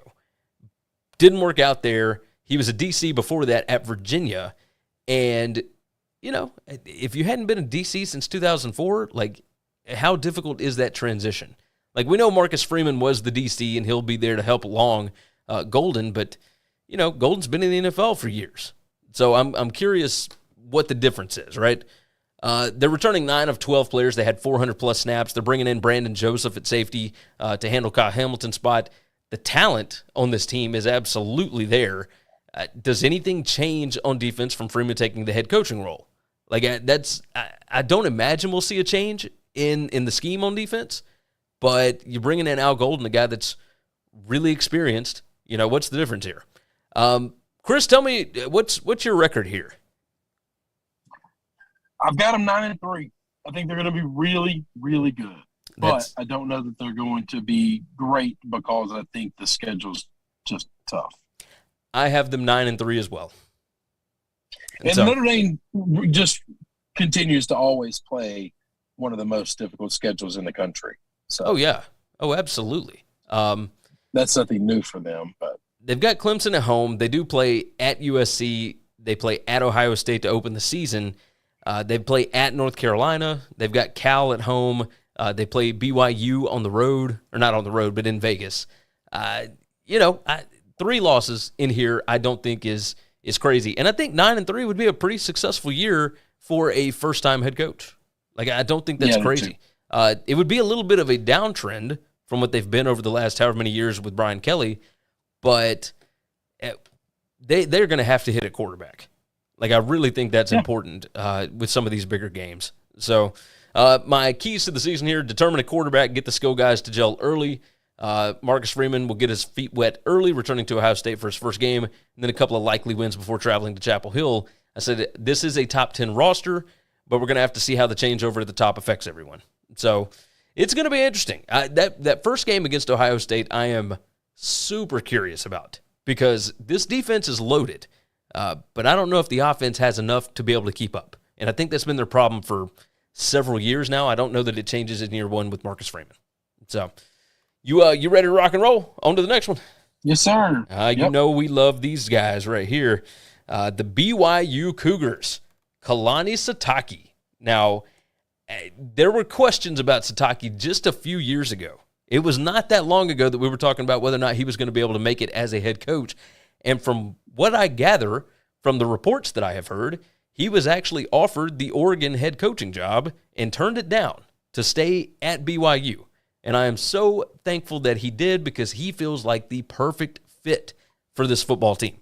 Didn't work out there. He was a DC before that at Virginia. And, if you hadn't been a DC since 2004, how difficult is that transition? We know Marcus Freeman was the DC, and he'll be there to help along Golden, but, Golden's been in the NFL for years. So I'm curious what the difference is, right? They're returning 9 of 12 players. They had 400-plus snaps. They're bringing in Brandon Joseph at safety to handle Kyle Hamilton's spot. The talent on this team is absolutely there. Does anything change on defense from Freeman taking the head coaching role? I don't imagine we'll see a change in the scheme on defense, but you're bringing in Al Golden, a guy that's really experienced. What's the difference here? Chris, tell me, what's your record here? I've got them 9-3. I think they're going to be really, really good. But I don't know that they're going to be great because I think the schedule's just tough. I have them 9-3 as well. And Notre Dame just continues to always play one of the most difficult schedules in the country. So, oh, yeah. Oh, absolutely. That's nothing new for them. But they've got Clemson at home. They do play at USC. They play at Ohio State to open the season. They play at North Carolina. They've got Cal at home. They play BYU on the road, or not on the road, but in Vegas. 3 losses in here I don't think is crazy. And I think 9-3 would be a pretty successful year for a first-time head coach. Like, I don't think that's crazy. It would be a little bit of a downtrend from what they've been over the last however many years with Brian Kelly, but they're going to have to hit a quarterback. Like, I really think that's important with some of these bigger games. So my keys to the season here: determine a quarterback, get the skill guys to gel early. Marcus Freeman will get his feet wet early, returning to Ohio State for his first game, and then a couple of likely wins before traveling to Chapel Hill. I said this is a top 10 roster, but we're going to have to see how the changeover at the top affects everyone. So it's going to be interesting. That first game against Ohio State, I am super curious about, because this defense is loaded, but I don't know if the offense has enough to be able to keep up. And I think that's been their problem for several years now. I don't know that it changes in year one with Marcus Freeman. So you ready to rock and roll? On to the next one. Yes, sir. You know we love these guys right here. The BYU Cougars, Kalani Sitake. Now, there were questions about Sitake just a few years ago. It was not that long ago that we were talking about whether or not he was going to be able to make it as a head coach. And from what I gather from the reports that I have heard, he was actually offered the Oregon head coaching job and turned it down to stay at BYU. And I am so thankful that he did, because he feels like the perfect fit for this football team.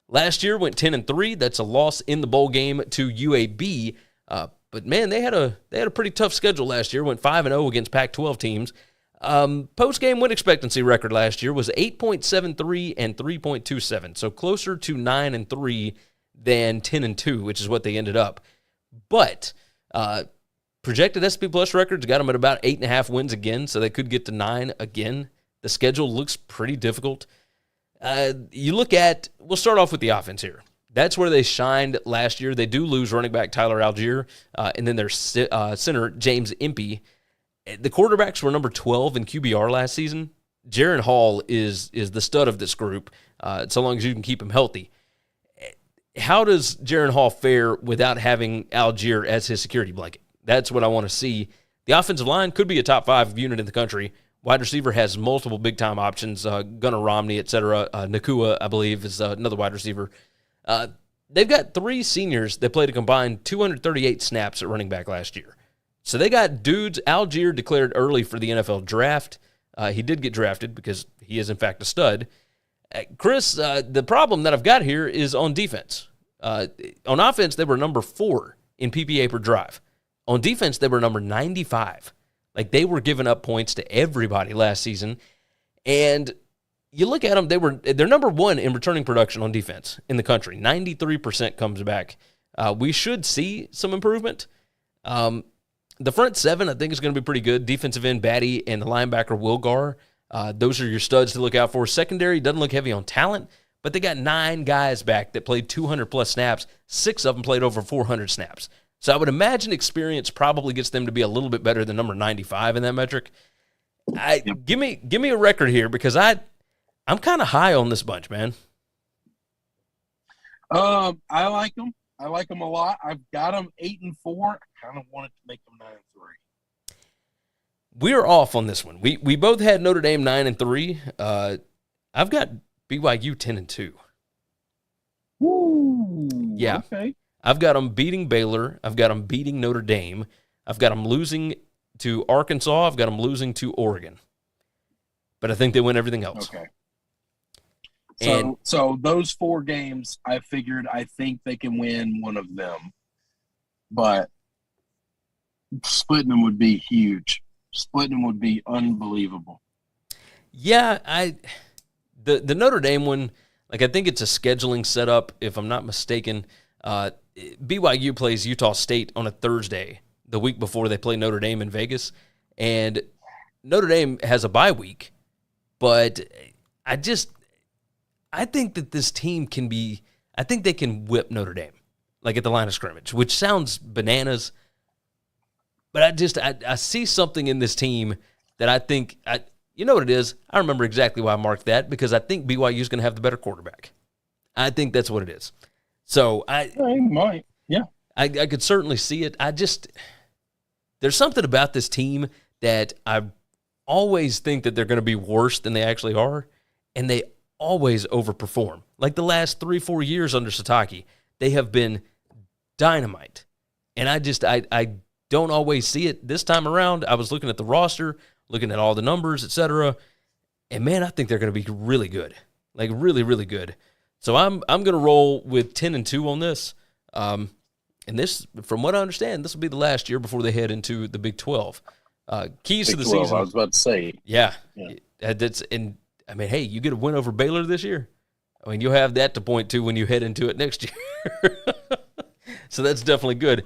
Last year went 10-3. That's a loss in the bowl game to UAB. But man, they had a pretty tough schedule last year. Went 5-0 against Pac-12 teams. Post-game win expectancy record last year was 8.73 and 3.27, so closer to 9-3 than 10-2, which is what they ended up. But projected SP Plus records got them at about 8.5 wins again, so they could get to 9 again. The schedule looks pretty difficult. We'll start off with the offense here. That's where they shined last year. They do lose running back Tyler Algier, and then their center, James Impey. The quarterbacks were number 12 in QBR last season. Jaron Hall is the stud of this group, so long as you can keep him healthy. How does Jaron Hall fare without having Algier as his security blanket? That's what I want to see. The offensive line could be a top 5 unit in the country. Wide receiver has multiple big-time options, Gunnar Romney, etc. Nakua, I believe, is another wide receiver. They've got 3 seniors that played a combined 238 snaps at running back last year. So they got dudes. Algier declared early for the NFL draft. He did get drafted because he is, in fact, a stud. Chris, the problem that I've got here is on defense. On offense, they were number 4 in PPA per drive. On defense, they were number 95. Like, they were giving up points to everybody last season. And you look at them, they're number 1 in returning production on defense in the country. 93% comes back. We should see some improvement. The front 7, I think, is going to be pretty good. Defensive end, Batty, and the linebacker, Wilgar. Those are your studs to look out for. Secondary doesn't look heavy on talent, but they got 9 guys back that played 200-plus snaps. 6 of them played over 400 snaps. So I would imagine experience probably gets them to be a little bit better than number 95 in that metric. Give me a record here, because I'm kind of high on this bunch, man. I like them. I like them a lot. I've got them 8-4. I kind of wanted to make them 9-3. We're off on this one. We both had Notre Dame 9-3. I've got BYU 10-2. Ooh, yeah. Okay. I've got them beating Baylor. I've got them beating Notre Dame. I've got them losing to Arkansas. I've got them losing to Oregon. But I think they win everything else. Okay. And So those 4 games, I think they can win one of them. But splitting them would be huge. Splitting them would be unbelievable. Yeah, the Notre Dame one, like, I think it's a scheduling setup, if I'm not mistaken. BYU plays Utah State on a Thursday, the week before they play Notre Dame in Vegas. And Notre Dame has a bye week, but I think that this team I think they can whip Notre Dame, like at the line of scrimmage, which sounds bananas. But I see something in this team that I think, you know what it is? I remember exactly why I marked that, because I think BYU is going to have the better quarterback. I think that's what it is. So He might, yeah. I could certainly see it. There's something about this team that I always think that they're going to be worse than they actually are, and they always overperform. Like the last 3-4 years under Satake, they have been dynamite. And I don't always see it. This time around, I was looking at the roster, looking at all the numbers, etc., and man, I think they're going to be really good. Like really, really good. So I'm going to roll with 10-2 on this. And this, from what I understand, this will be the last year before they head into the Big 12. Keys to the 12, season. I was about to say. Yeah. Hey, you get a win over Baylor this year. I mean, you'll have that to point to when you head into it next year. So that's definitely good.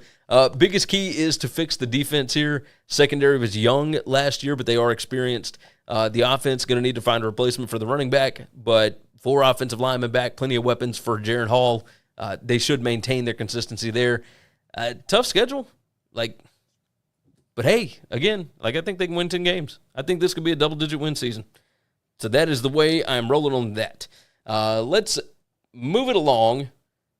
Biggest key is to fix the defense here. Secondary was young last year, but they are experienced. The offense going to need to find a replacement for the running back, but 4 offensive linemen back, plenty of weapons for Jaron Hall. They should maintain their consistency there. Tough schedule, but hey, again, I think they can win 10 games. I think this could be a double-digit win season. So that is the way I'm rolling on that. Let's move it along,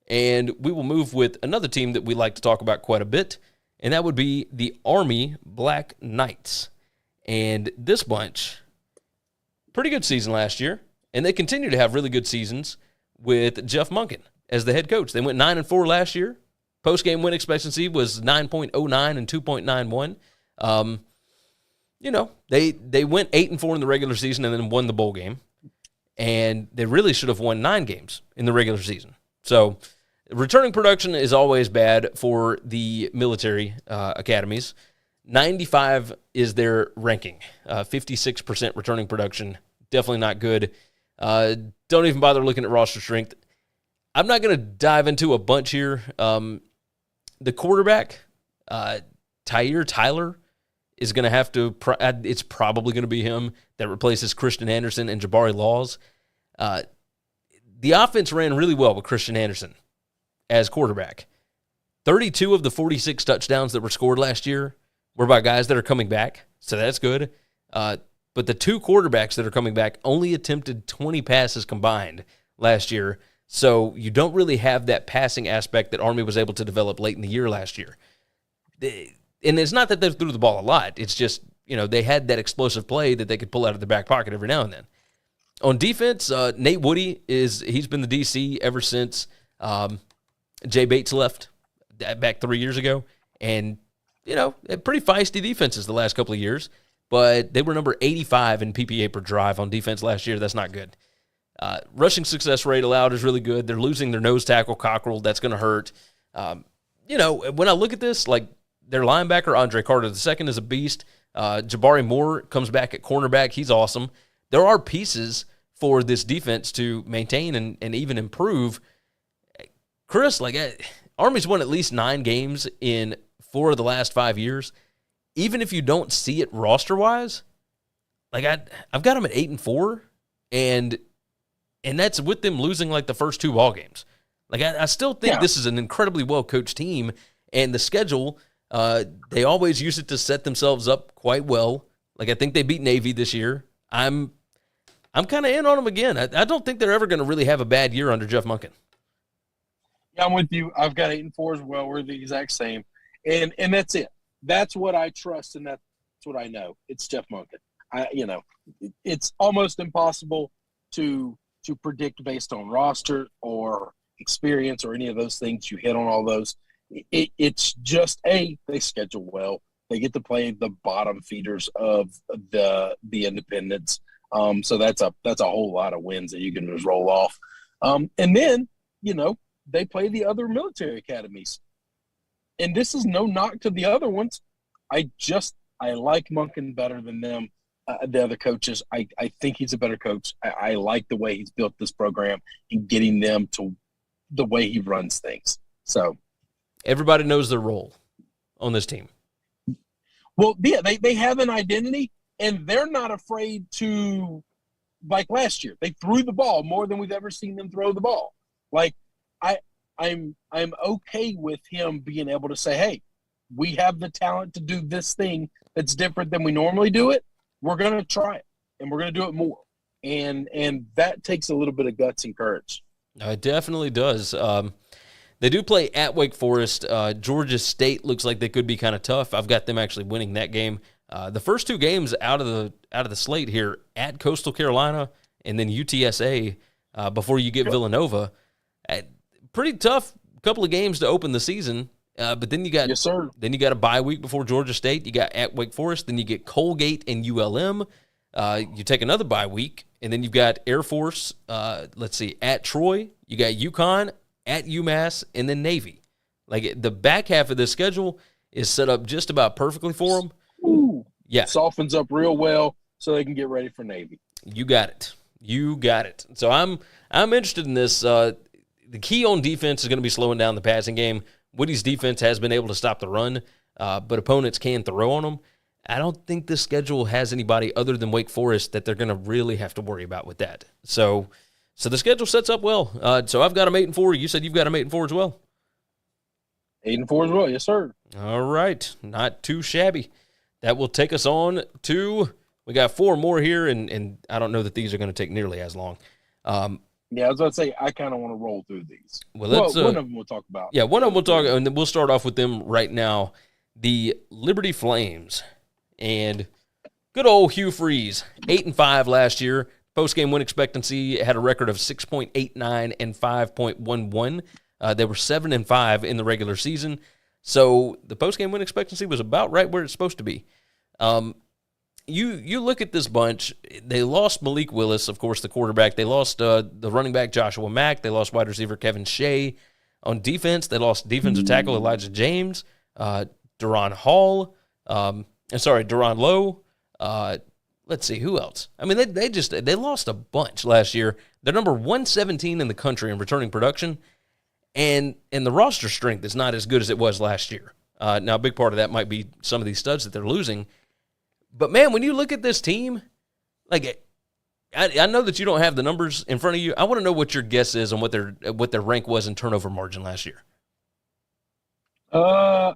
and we will move with another team that we like to talk about quite a bit, and that would be the Army Black Knights. And this bunch, pretty good season last year, and they continue to have really good seasons with Jeff Monken as the head coach. They went 9-4 last year. Post-game win expectancy was 9.09 and 2.91. They went 8-4 in the regular season and then won the bowl game. And they really should have won 9 games in the regular season. So returning production is always bad for the military academies. 95 is their ranking. 56% returning production. Definitely not good. Don't even bother looking at roster strength. I'm not going to dive into a bunch here. The quarterback, Tyler, is going to have to it's probably going to be him that replaces Christian Anderson and Jabari Laws. The offense ran really well with Christian Anderson as quarterback. 32 of the 46 touchdowns that were scored last year were by guys that are coming back, so that's good. But the 2 quarterbacks that are coming back only attempted 20 passes combined last year, so you don't really have that passing aspect that Army was able to develop late in the year last year. And it's not that they threw the ball a lot. It's just, they had that explosive play that they could pull out of their back pocket every now and then. On defense, Nate Woody he's been the DC ever since Jay Bates left back 3 years ago. And, pretty feisty defenses the last couple of years. But they were number 85 in PPA per drive on defense last year. That's not good. Rushing success rate allowed is really good. They're losing their nose tackle, Cockrell. That's going to hurt. When I look at this, their linebacker, Andre Carter II, is a beast. Jabari Moore comes back at cornerback. He's awesome. There are pieces for this defense to maintain and even improve. Chris, Army's won at least 9 games in 4 of the last 5 years. Even if you don't see it roster-wise, I've got them at 8-4, and that's with them losing the first 2 ball games. I still think this is an incredibly well-coached team, and the schedule, they always use it to set themselves up quite well. I think they beat Navy this year. I'm kind of in on them again. I don't think they're ever going to really have a bad year under Jeff Monken. Yeah, I'm with you. I've got 8-4 as well. We're the exact same, and that's it. That's what I trust, and that's what I know. It's Jeff Monken. It's almost impossible to predict based on roster or experience or any of those things. You hit on all those. It's just they schedule well. They get to play the bottom feeders of the independents. So that's a whole lot of wins that you can just roll off. And then they play the other military academies. And this is no knock to the other ones. I like Monken better than them, the other coaches. I think he's a better coach. I like the way he's built this program and getting them to the way he runs things. So everybody knows their role on this team. Well, yeah, they have an identity, and they're not afraid to, last year, they threw the ball more than we've ever seen them throw the ball. I'm okay with him being able to say, hey, we have the talent to do this thing that's different than we normally do it. We're going to try it, and we're going to do it more. And that takes a little bit of guts and courage. It definitely does. They do play at Wake Forest. Georgia State looks like they could be kind of tough. I've got them actually winning that game. The first two games out of the slate here, at Coastal Carolina and then UTSA before you get Villanova. Pretty tough couple of games to open the season. But then you got Then you got a bye week before Georgia State. You got at Wake Forest. Then you get Colgate and ULM. You take another bye week, and then you've got Air Force. At Troy. You got UConn, at UMass, and then Navy. Like, the back half of this schedule is set up just about perfectly for them. Ooh, yeah, softens up real well so they can get ready for Navy. You got it. So I'm interested in this. The key on defense is going to be slowing down the passing game. Woody's defense has been able to stop the run, but opponents can throw on them. I don't think this schedule has anybody other than Wake Forest that they're going to really have to worry about with that. So the schedule sets up well. So I've got them 8-4. You said you've got them 8-4 as well. 8-4 as well, yes, sir. All right, not too shabby. That will take us on to, we got 4 more here, and I don't know that these are going to take nearly as long. Yeah, I was about to say, I kind of want to roll through these. Well, one of them we'll talk about. Yeah, one of them we'll talk, and then we'll start off with them right now. The Liberty Flames, and good old Hugh Freeze, 8-5 last year. Post-game win expectancy had a record of 6.89 and 5.11. They were 7-5 in the regular season. So the post-game win expectancy was about right where it's supposed to be. You look at this bunch, they lost Malik Willis, of course, the quarterback. They lost the running back Joshua Mack. They lost wide receiver Kevin Shea. On defense, they lost defensive tackle Elijah James, Duron Lowe. Let's see, who else? I mean, they lost a bunch last year. They're number 117 in the country in returning production, and the roster strength is not as good as it was last year. Now, a big part of that might be some of these studs that they're losing. But, man, when you look at this team, like, I know that you don't have the numbers in front of you. I want to know what your guess is on what their rank was in turnover margin last year. I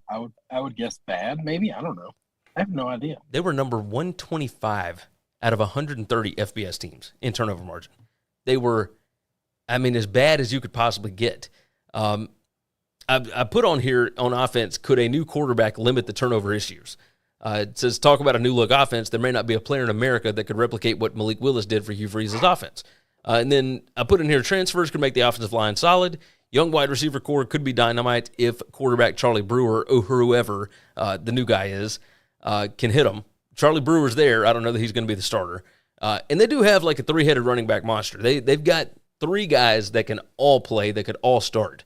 would guess bad, maybe. I don't know. I have no idea. They were number 125 out of 130 FBS teams in turnover margin. They were, I mean, as bad as you could possibly get. I put on here on offense, could a new quarterback limit the turnover issues? It says, talk about a new-look offense. There may not be a player in America that could replicate what Malik Willis did for Hugh Freeze's offense. And then I put in here, transfers could make the offensive line solid. Young wide receiver core could be dynamite if quarterback Charlie Brewer, or whoever the new guy is, can hit him. Charlie Brewer's there. I don't know that he's going to be the starter. And they do have like a 3-headed running back monster. They've got 3 guys that can all play, that could all start.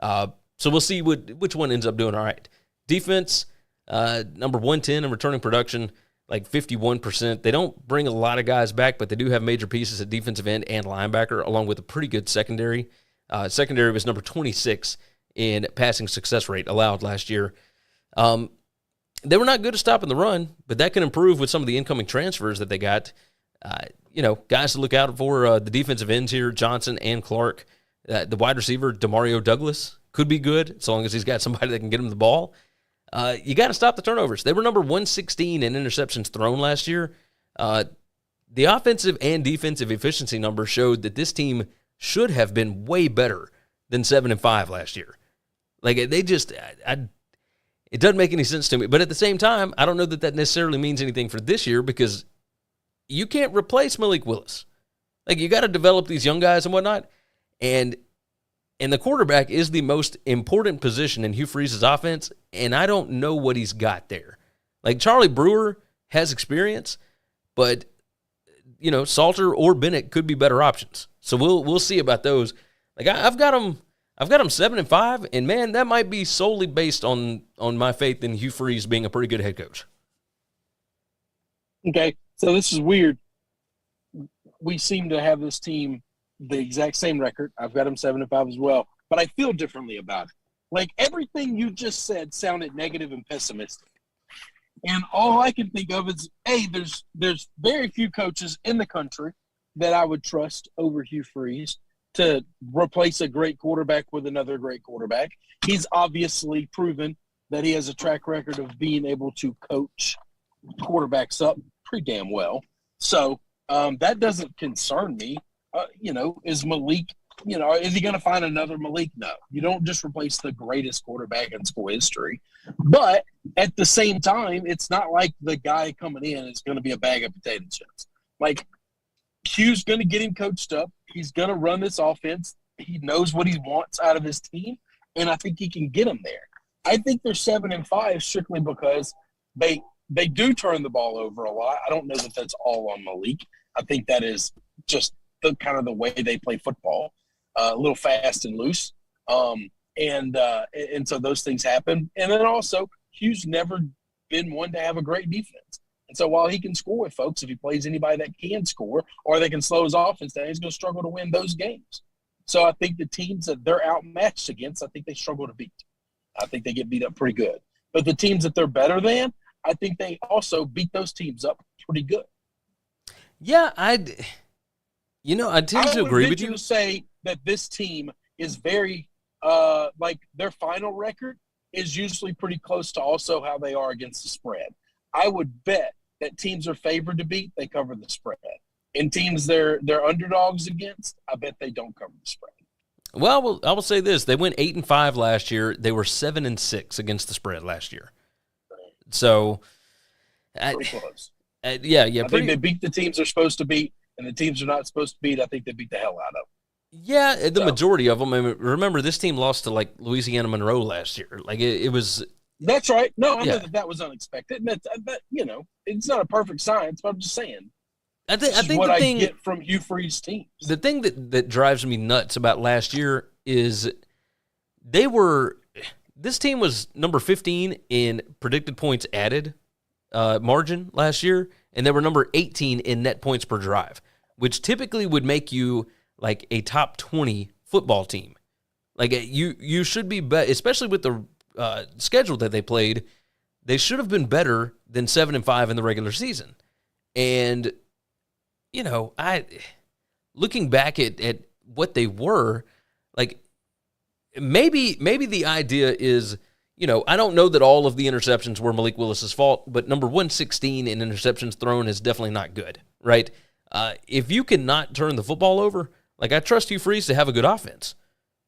So we'll see which one ends up doing all right. Defense, number 110 in returning production, like 51%. They don't bring a lot of guys back, but they do have major pieces at defensive end and linebacker, along with a pretty good secondary. Secondary was number 26 in passing success rate allowed last year. They were not good at stopping the run, but that can improve with some of the incoming transfers that they got. Guys to look out for, the defensive ends here, Johnson and Clark. The wide receiver, Demario Douglas, could be good as long as he's got somebody that can get him the ball. You got to stop the turnovers. They were number 116 in interceptions thrown last year. The offensive and defensive efficiency numbers showed that this team should have been way better than 7-5 last year. Like, they just, it doesn't make any sense to me. But at the same time, I don't know that necessarily means anything for this year, because you can't replace Malik Willis. Like, you got to develop these young guys and whatnot. And the quarterback is the most important position in Hugh Freeze's offense, and I don't know what he's got there. Like, Charlie Brewer has experience, but, Salter or Bennett could be better options. So we'll see about those. Like, I've got them 7-5, and man, that might be solely based on my faith in Hugh Freeze being a pretty good head coach. Okay, so this is weird. We seem to have this team the exact same record. I've got them 7-5 as well, but I feel differently about it. Like, everything you just said sounded negative and pessimistic. And all I can think of is, hey, there's very few coaches in the country that I would trust over Hugh Freeze to replace a great quarterback with another great quarterback. He's obviously proven that he has a track record of being able to coach quarterbacks up pretty damn well. So that doesn't concern me. Is Malik is he going to find another Malik? No. You don't just replace the greatest quarterback in school history. But at the same time, it's not like the guy coming in is going to be a bag of potato chips. Like, Q's going to get him coached up. He's going to run this offense. He knows what he wants out of his team, and I think he can get him there. I think they're 7-5 strictly because they do turn the ball over a lot. I don't know that that's all on Malik. I think that is just the kind of the way they play football. A little fast and loose. And so those things happen. And then also, Q's never been one to have a great defense. And so while he can score with folks, if he plays anybody that can score or they can slow his offense down, he's going to struggle to win those games. So I think the teams that they're outmatched against, I think they struggle to beat. I think they get beat up pretty good. But the teams that they're better than, I think they also beat those teams up pretty good. Yeah, I tend to agree with you. To say that this team is very their final record is usually pretty close to also how they are against the spread. I would bet that teams are favored to beat, they cover the spread. And teams they're underdogs against, I bet they don't cover the spread. Well, I will say this: they went 8-5 last year. They were 7-6 against the spread last year. So, pretty close. I think they beat the teams they're supposed to beat, and the teams they're not supposed to beat, I think they beat the hell out of them. Yeah, majority of them. I mean, remember, this team lost to, Louisiana Monroe last year. It was – That's right. No, I know that was unexpected. And it's not a perfect science, but I'm just saying. I think what I get from Hugh Freeze's teams. The thing that drives me nuts about last year is this team was number 15 in predicted points added margin last year, and they were number 18 in net points per drive, which typically would make you like a top 20 football team. You should be, especially with the schedule that they played, they should have been better than 7-5 in the regular season. And looking back at what they were, maybe the idea is, I don't know that all of the interceptions were Malik Willis's fault, but number 116 in interceptions thrown is definitely not good, right? If you cannot turn the football over, I trust Hugh Freeze to have a good offense.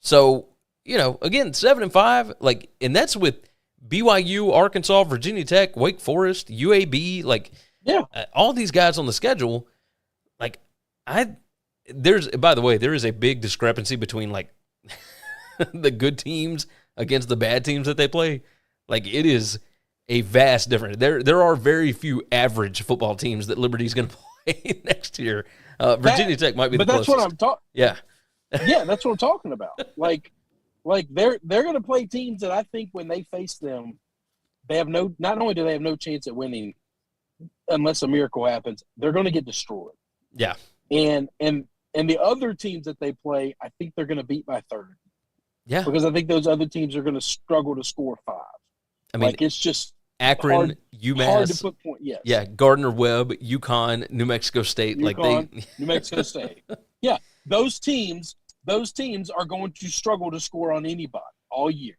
So, again, 7-5, and that's with BYU, Arkansas, Virginia Tech, Wake Forest, UAB, all these guys on the schedule. By the way, there is a big discrepancy between the good teams against the bad teams that they play. It is a vast difference. There are very few average football teams that Liberty's going to play next year. Virginia Tech might be the closest. But that's what I'm talking. Yeah. Yeah, that's what I'm talking about. They're going to play teams that I think when they face them, they have not only do they have no chance at winning unless a miracle happens, they're going to get destroyed. Yeah. And the other teams that they play, I think they're going to beat by 30. Yeah. Because I think those other teams are going to struggle to score 5. I mean, it's just Akron, UMass. Hard to put point. Yes. Yeah, Gardner-Webb, UConn, New Mexico State. New Mexico State. Yeah, those teams are going to struggle to score on anybody all year.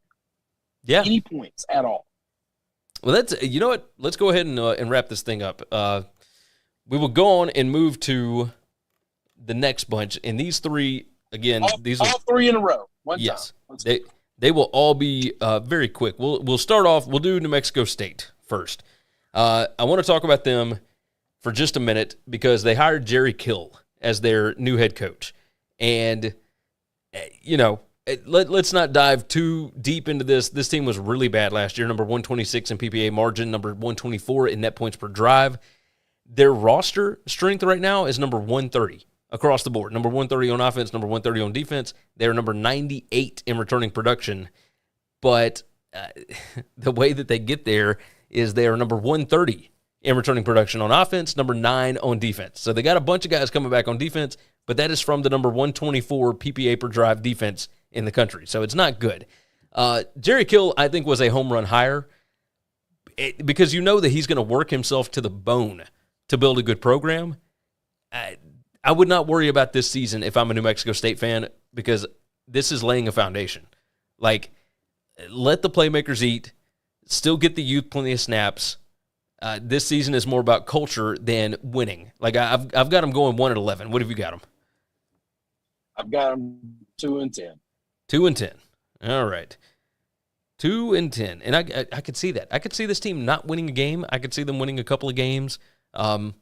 Yeah. Any points at all. Well, you know what? Let's go ahead and wrap this thing up. We will go on and move to the next bunch. And these three, again, all 3 in a row. One yes, time. They will all be very quick. We'll start off. We'll do New Mexico State first. I want to talk about them for just a minute because they hired Jerry Kill as their new head coach. And, let's not dive too deep into this. This team was really bad last year, number 126 in PPA margin, number 124 in net points per drive. Their roster strength right now is number 130 across the board. Number 130 on offense, number 130 on defense. They're number 98 in returning production. But the way that they get there is they are number 130 in returning production on offense, number 9 on defense. So they got a bunch of guys coming back on defense, but that is from the number 124 PPA per drive defense in the country. So it's not good. Jerry Kill, I think, was a home run hire because that he's going to work himself to the bone to build a good program. I would not worry about this season if I'm a New Mexico State fan because this is laying a foundation. Let the playmakers eat, still get the youth plenty of snaps. This season is more about culture than winning. I've got them going 1-11. What have you got them? I've got them 2-10. 2-10. All right. 2-10. And I could see that. I could see this team not winning a game. I could see them winning a couple of games. But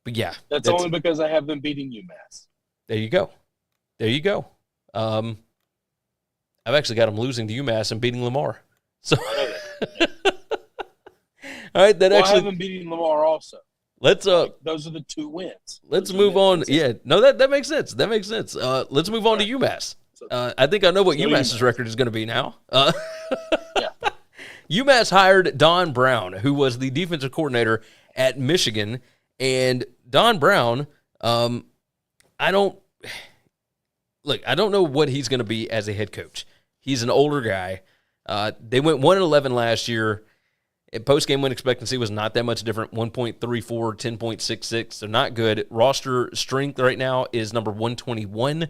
yeah. That's only because I have them beating UMass. There you go. There you go. I've actually got them losing to UMass and beating Lamar. So, all right, I have them beating Lamar also. Let's those are the 2 wins. Let's move on. Yeah, no, that makes sense. That makes sense. Let's move on to UMass. I think I know what UMass's record is going to be now. Yeah. UMass hired Don Brown, who was the defensive coordinator at Michigan, and Don Brown, I don't know what he's going to be as a head coach. He's an older guy. They went 1-11 last year. Post-game win expectancy was not that much different, 1.34, 10.66. So not good. Roster strength right now is number 121.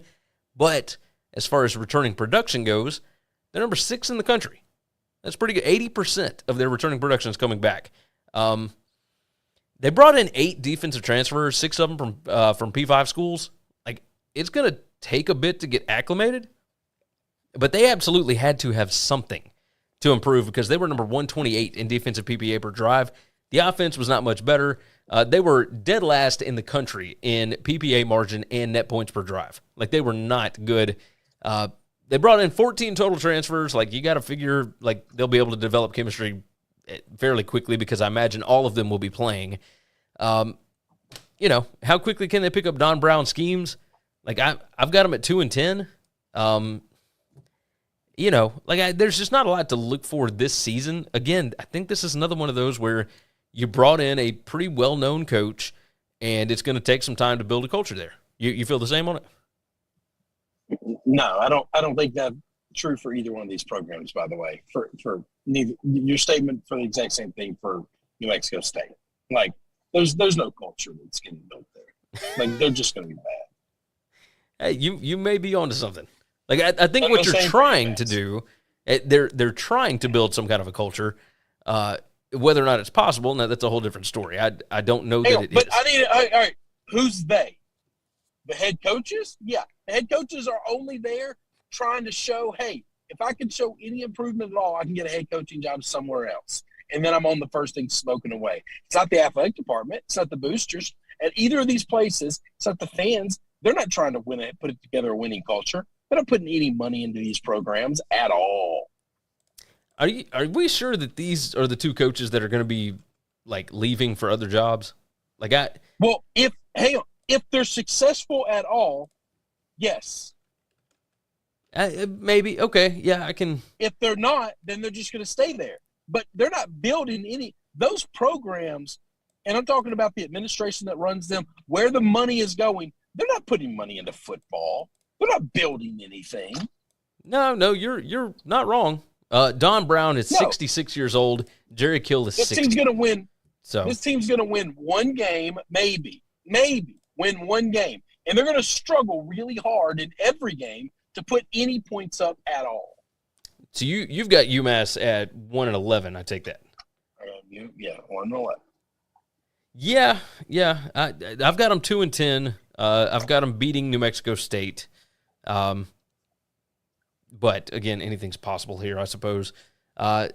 But as far as returning production goes, they're number 6 in the country. That's pretty good. 80% of their returning production is coming back. They brought in 8 defensive transfers, 6 of them from P5 schools. Like, it's going to take a bit to get acclimated, but they absolutely had to have something to improve because they were number 128 in defensive PPA per drive. The offense was not much better. They were dead last in the country in PPA margin and net points per drive. Like, they were not good. They brought in 14 total transfers. Like, you got to figure, like, they'll be able to develop chemistry fairly quickly because I imagine all of them will be playing. How quickly can they pick up Don Brown schemes? Like, I've got them at 2-10. There's just not a lot to look for this season. Again, I think this is another one of those where you brought in a pretty well-known coach, and it's going to take some time to build a culture there. You feel the same on it? No, I don't think that's true for either one of these programs, by the way. For neither your statement for the exact same thing for New Mexico State. Like, there's no culture that's getting built there. Like, they're just going to be bad. Hey, you may be onto something. Like, I think what you're trying to do, they're trying to build some kind of a culture. Whether or not it's possible, now that's a whole different story. I don't know that it is. But all right, who's they? The head coaches? Yeah, the head coaches are only there trying to show, hey, if I can show any improvement at all, I can get a head coaching job somewhere else. And then I'm on the first thing smoking away. It's not the athletic department. It's not the boosters. At either of these places, it's not the fans. They're not trying to put it together a winning culture. They're not putting any money into these programs at all. Are we sure that these are the 2 coaches that are going to be, like, leaving for other jobs? If they're successful at all, yes. Maybe. Okay. Yeah, I can. If they're not, then they're just going to stay there. But they're not building those programs, and I'm talking about the administration that runs them, where the money is going. They're not putting money into football. They're not building anything. No, you're not wrong. Don Brown is 66 years old. Jerry Kill is 60. This team's going to win. So this team's going to win one game, maybe win one game, and they're going to struggle really hard in every game to put any points up at all. So you've got UMass at 1-11. I take that. 1-11. Yeah. I've got them 2-10. I've got them beating New Mexico State. But again, anything's possible here, I suppose. I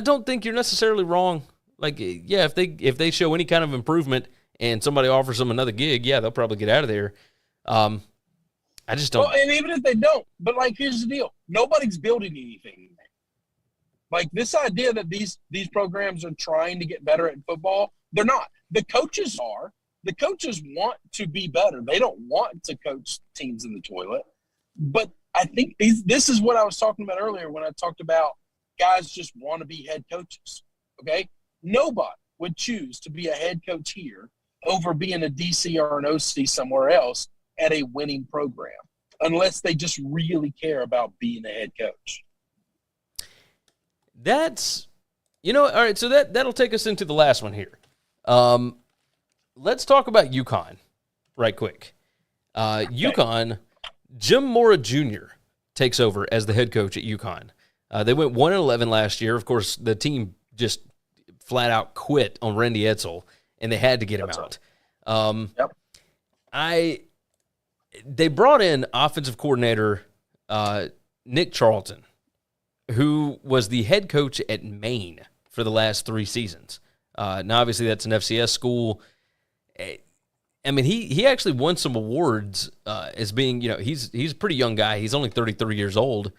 don't think you're necessarily wrong. Like, yeah, if they show any kind of improvement and somebody offers them another gig, yeah, they'll probably get out of there. I just don't. Well, and even if they don't, but like, here's the deal: nobody's building anything. Like, this idea that these programs are trying to get better at football, they're not. The coaches are. The coaches want to be better. They don't want to coach teams in the toilet. But I think this is what I was talking about earlier when I talked about guys just want to be head coaches, okay? Nobody would choose to be a head coach here over being a DC or an OC somewhere else at a winning program unless they just really care about being a head coach. That's, all right, so that'll take us into the last one here. Let's talk about UConn right quick. Okay. UConn, Jim Mora Jr. takes over as the head coach at UConn. They went 1-11 last year. Of course, the team just flat out quit on Randy Edsall, and they had to get him out. Yep. they brought in offensive coordinator Nick Charlton, who was the head coach at Maine for the last 3 seasons. Now, obviously, that's an FCS school. I mean, he actually won some awards as being, he's a pretty young guy. He's only 33 years old.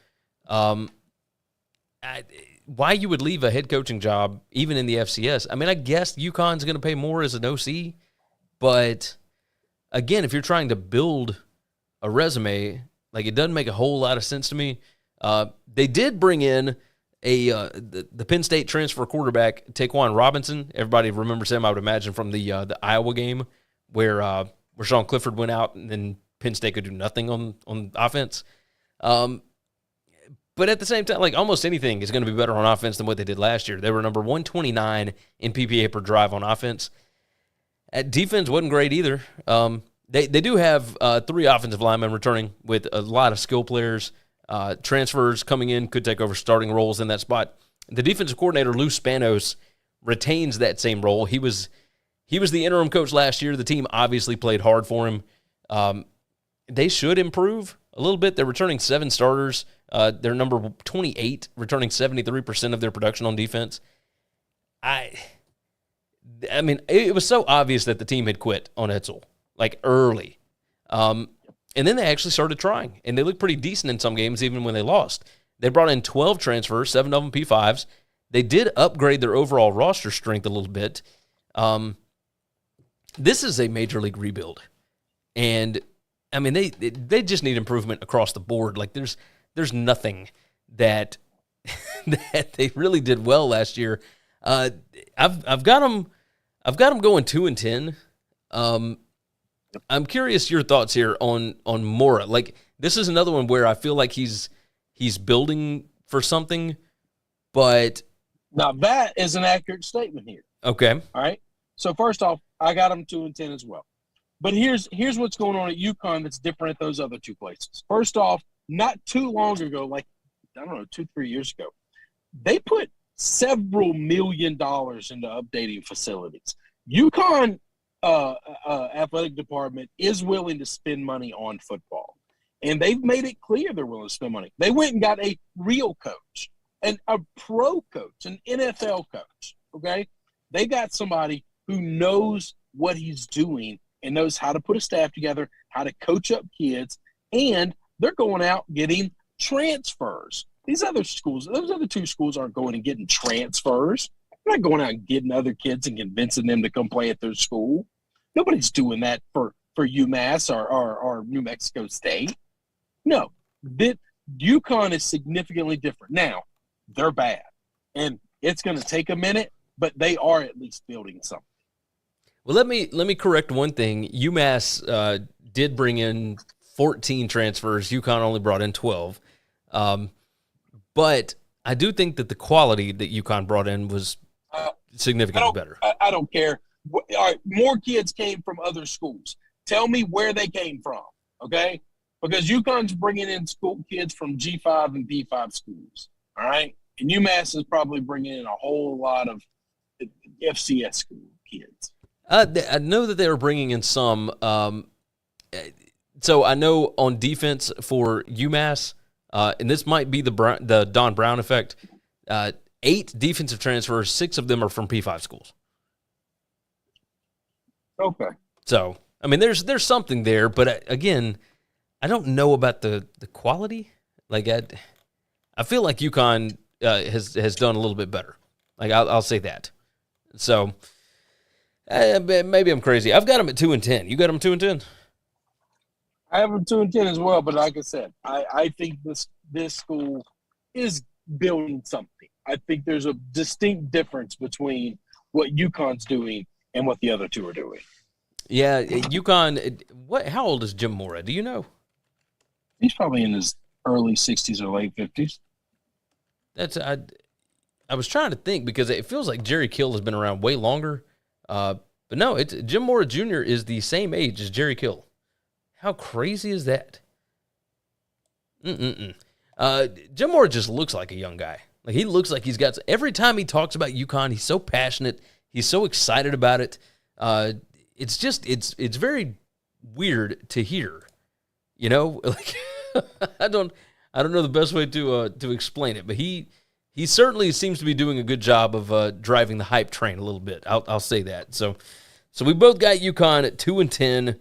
Why you would leave a head coaching job, even in the FCS? I mean, I guess UConn's going to pay more as an OC, but again, if you're trying to build a resume, like, it doesn't make a whole lot of sense to me. They did bring in the Penn State transfer quarterback, Taquan Robinson. Everybody remembers him, I would imagine, from the Iowa game where Sean Clifford went out and then Penn State could do nothing on offense. But at the same time, like, almost anything is going to be better on offense than what they did last year. They were number 129 in PPA per drive on offense. At defense wasn't great either. They do have 3 offensive linemen returning with a lot of skill players. Transfers coming in could take over starting roles in that spot. The defensive coordinator, Lou Spanos, retains that same role. He was the interim coach last year. The team obviously played hard for him. They should improve a little bit. They're returning 7 starters. They're number 28, returning 73% of their production on defense. I mean, it was so obvious that the team had quit on Edsel, like, early. And then they actually started trying, and they looked pretty decent in some games, even when they lost. They brought in 12 transfers, 7 of them P5s. They did upgrade their overall roster strength a little bit. This is a major league rebuild, and I mean, they just need improvement across the board. Like, there's nothing that that they really did well last year. I've got them going 2-10. I'm curious your thoughts here on Mora. Like, this is another one where I feel like he's building for something, but now that is an accurate statement here. Okay. All right. So first off, I got them 2-10 as well. But here's what's going on at UConn that's different at those other 2 places. First off, not too long ago, like, I don't know, 2-3 years ago, they put several $1 million into updating facilities. UConn athletic department is willing to spend money on football, and they've made it clear they're willing to spend money. They went and got a real coach, and a pro coach, an NFL coach. Okay, they got somebody who knows what he's doing and knows how to put a staff together, how to coach up kids, and they're going out getting transfers. These other schools, those other 2 schools aren't going and getting transfers. They're not going out and getting other kids and convincing them to come play at their school. Nobody's doing that for UMass or New Mexico State. No, UConn is significantly different. Now, they're bad, and it's going to take a minute, but they are at least building something. Well, let me correct one thing. UMass did bring in 14 transfers. UConn only brought in 12. But I do think that the quality that UConn brought in was significantly better. I don't care. All right, more kids came from other schools. Tell me where they came from, okay? Because UConn's bringing in school kids from G5 and P5 schools, all right? And UMass is probably bringing in a whole lot of FCS school kids. I know that they were bringing in some. So I know on defense for UMass, and this might be the Don Brown effect, 8 defensive transfers, 6 of them are from P5 schools. Okay. So, I mean, there's something there, but again, I don't know about the quality. Like, I feel like UConn has done a little bit better. Like, I'll say that. So, maybe I'm crazy. I've got them at 2-10. You got them 2-10? I have them 2-10 as well, but like I said, I think this school is building something. I think there's a distinct difference between what UConn's doing and what the other 2 are doing. Yeah, UConn. How old is Jim Mora? Do you know? He's probably in his early 60s or late 50s. I was trying to think because it feels like Jerry Kill has been around way longer. But no, Jim Mora Jr. is the same age as Jerry Kill. How crazy is that? Jim Mora just looks like a young guy. Like, he looks like he's got – every time he talks about UConn, he's so passionate. He's so excited about it. It's just – it's very weird to hear You know, like I don't know the best way to explain it, but he certainly seems to be doing a good job of driving the hype train a little bit. I'll say that. So we both got UConn at 2-10.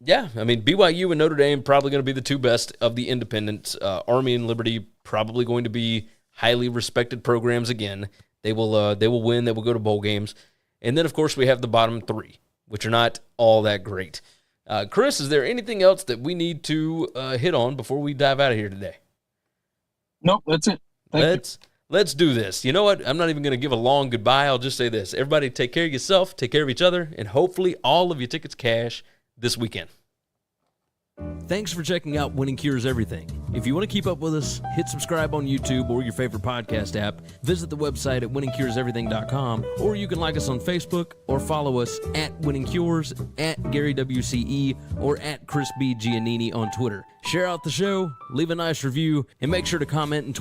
Yeah, I mean BYU and Notre Dame probably going to be the two best of the independents. Army and Liberty probably going to be highly respected programs again. They will win. They will go to bowl games, and then of course we have the bottom three, which are not all that great. Chris, is there anything else that we need to hit on before we dive out of here today? Nope, that's it. Let's do this. You know what? I'm not even going to give a long goodbye. I'll just say this. Everybody take care of yourself, take care of each other, and hopefully all of your tickets cash this weekend. Thanks for checking out Winning Cures Everything. If you want to keep up with us, hit subscribe on YouTube or your favorite podcast app. Visit the website at winningcureseverything.com, or you can like us on Facebook or follow us at Winning Cures, at Gary WCE, or at Chris B. Giannini on Twitter. Share out the show, leave a nice review, and make sure to comment and tweet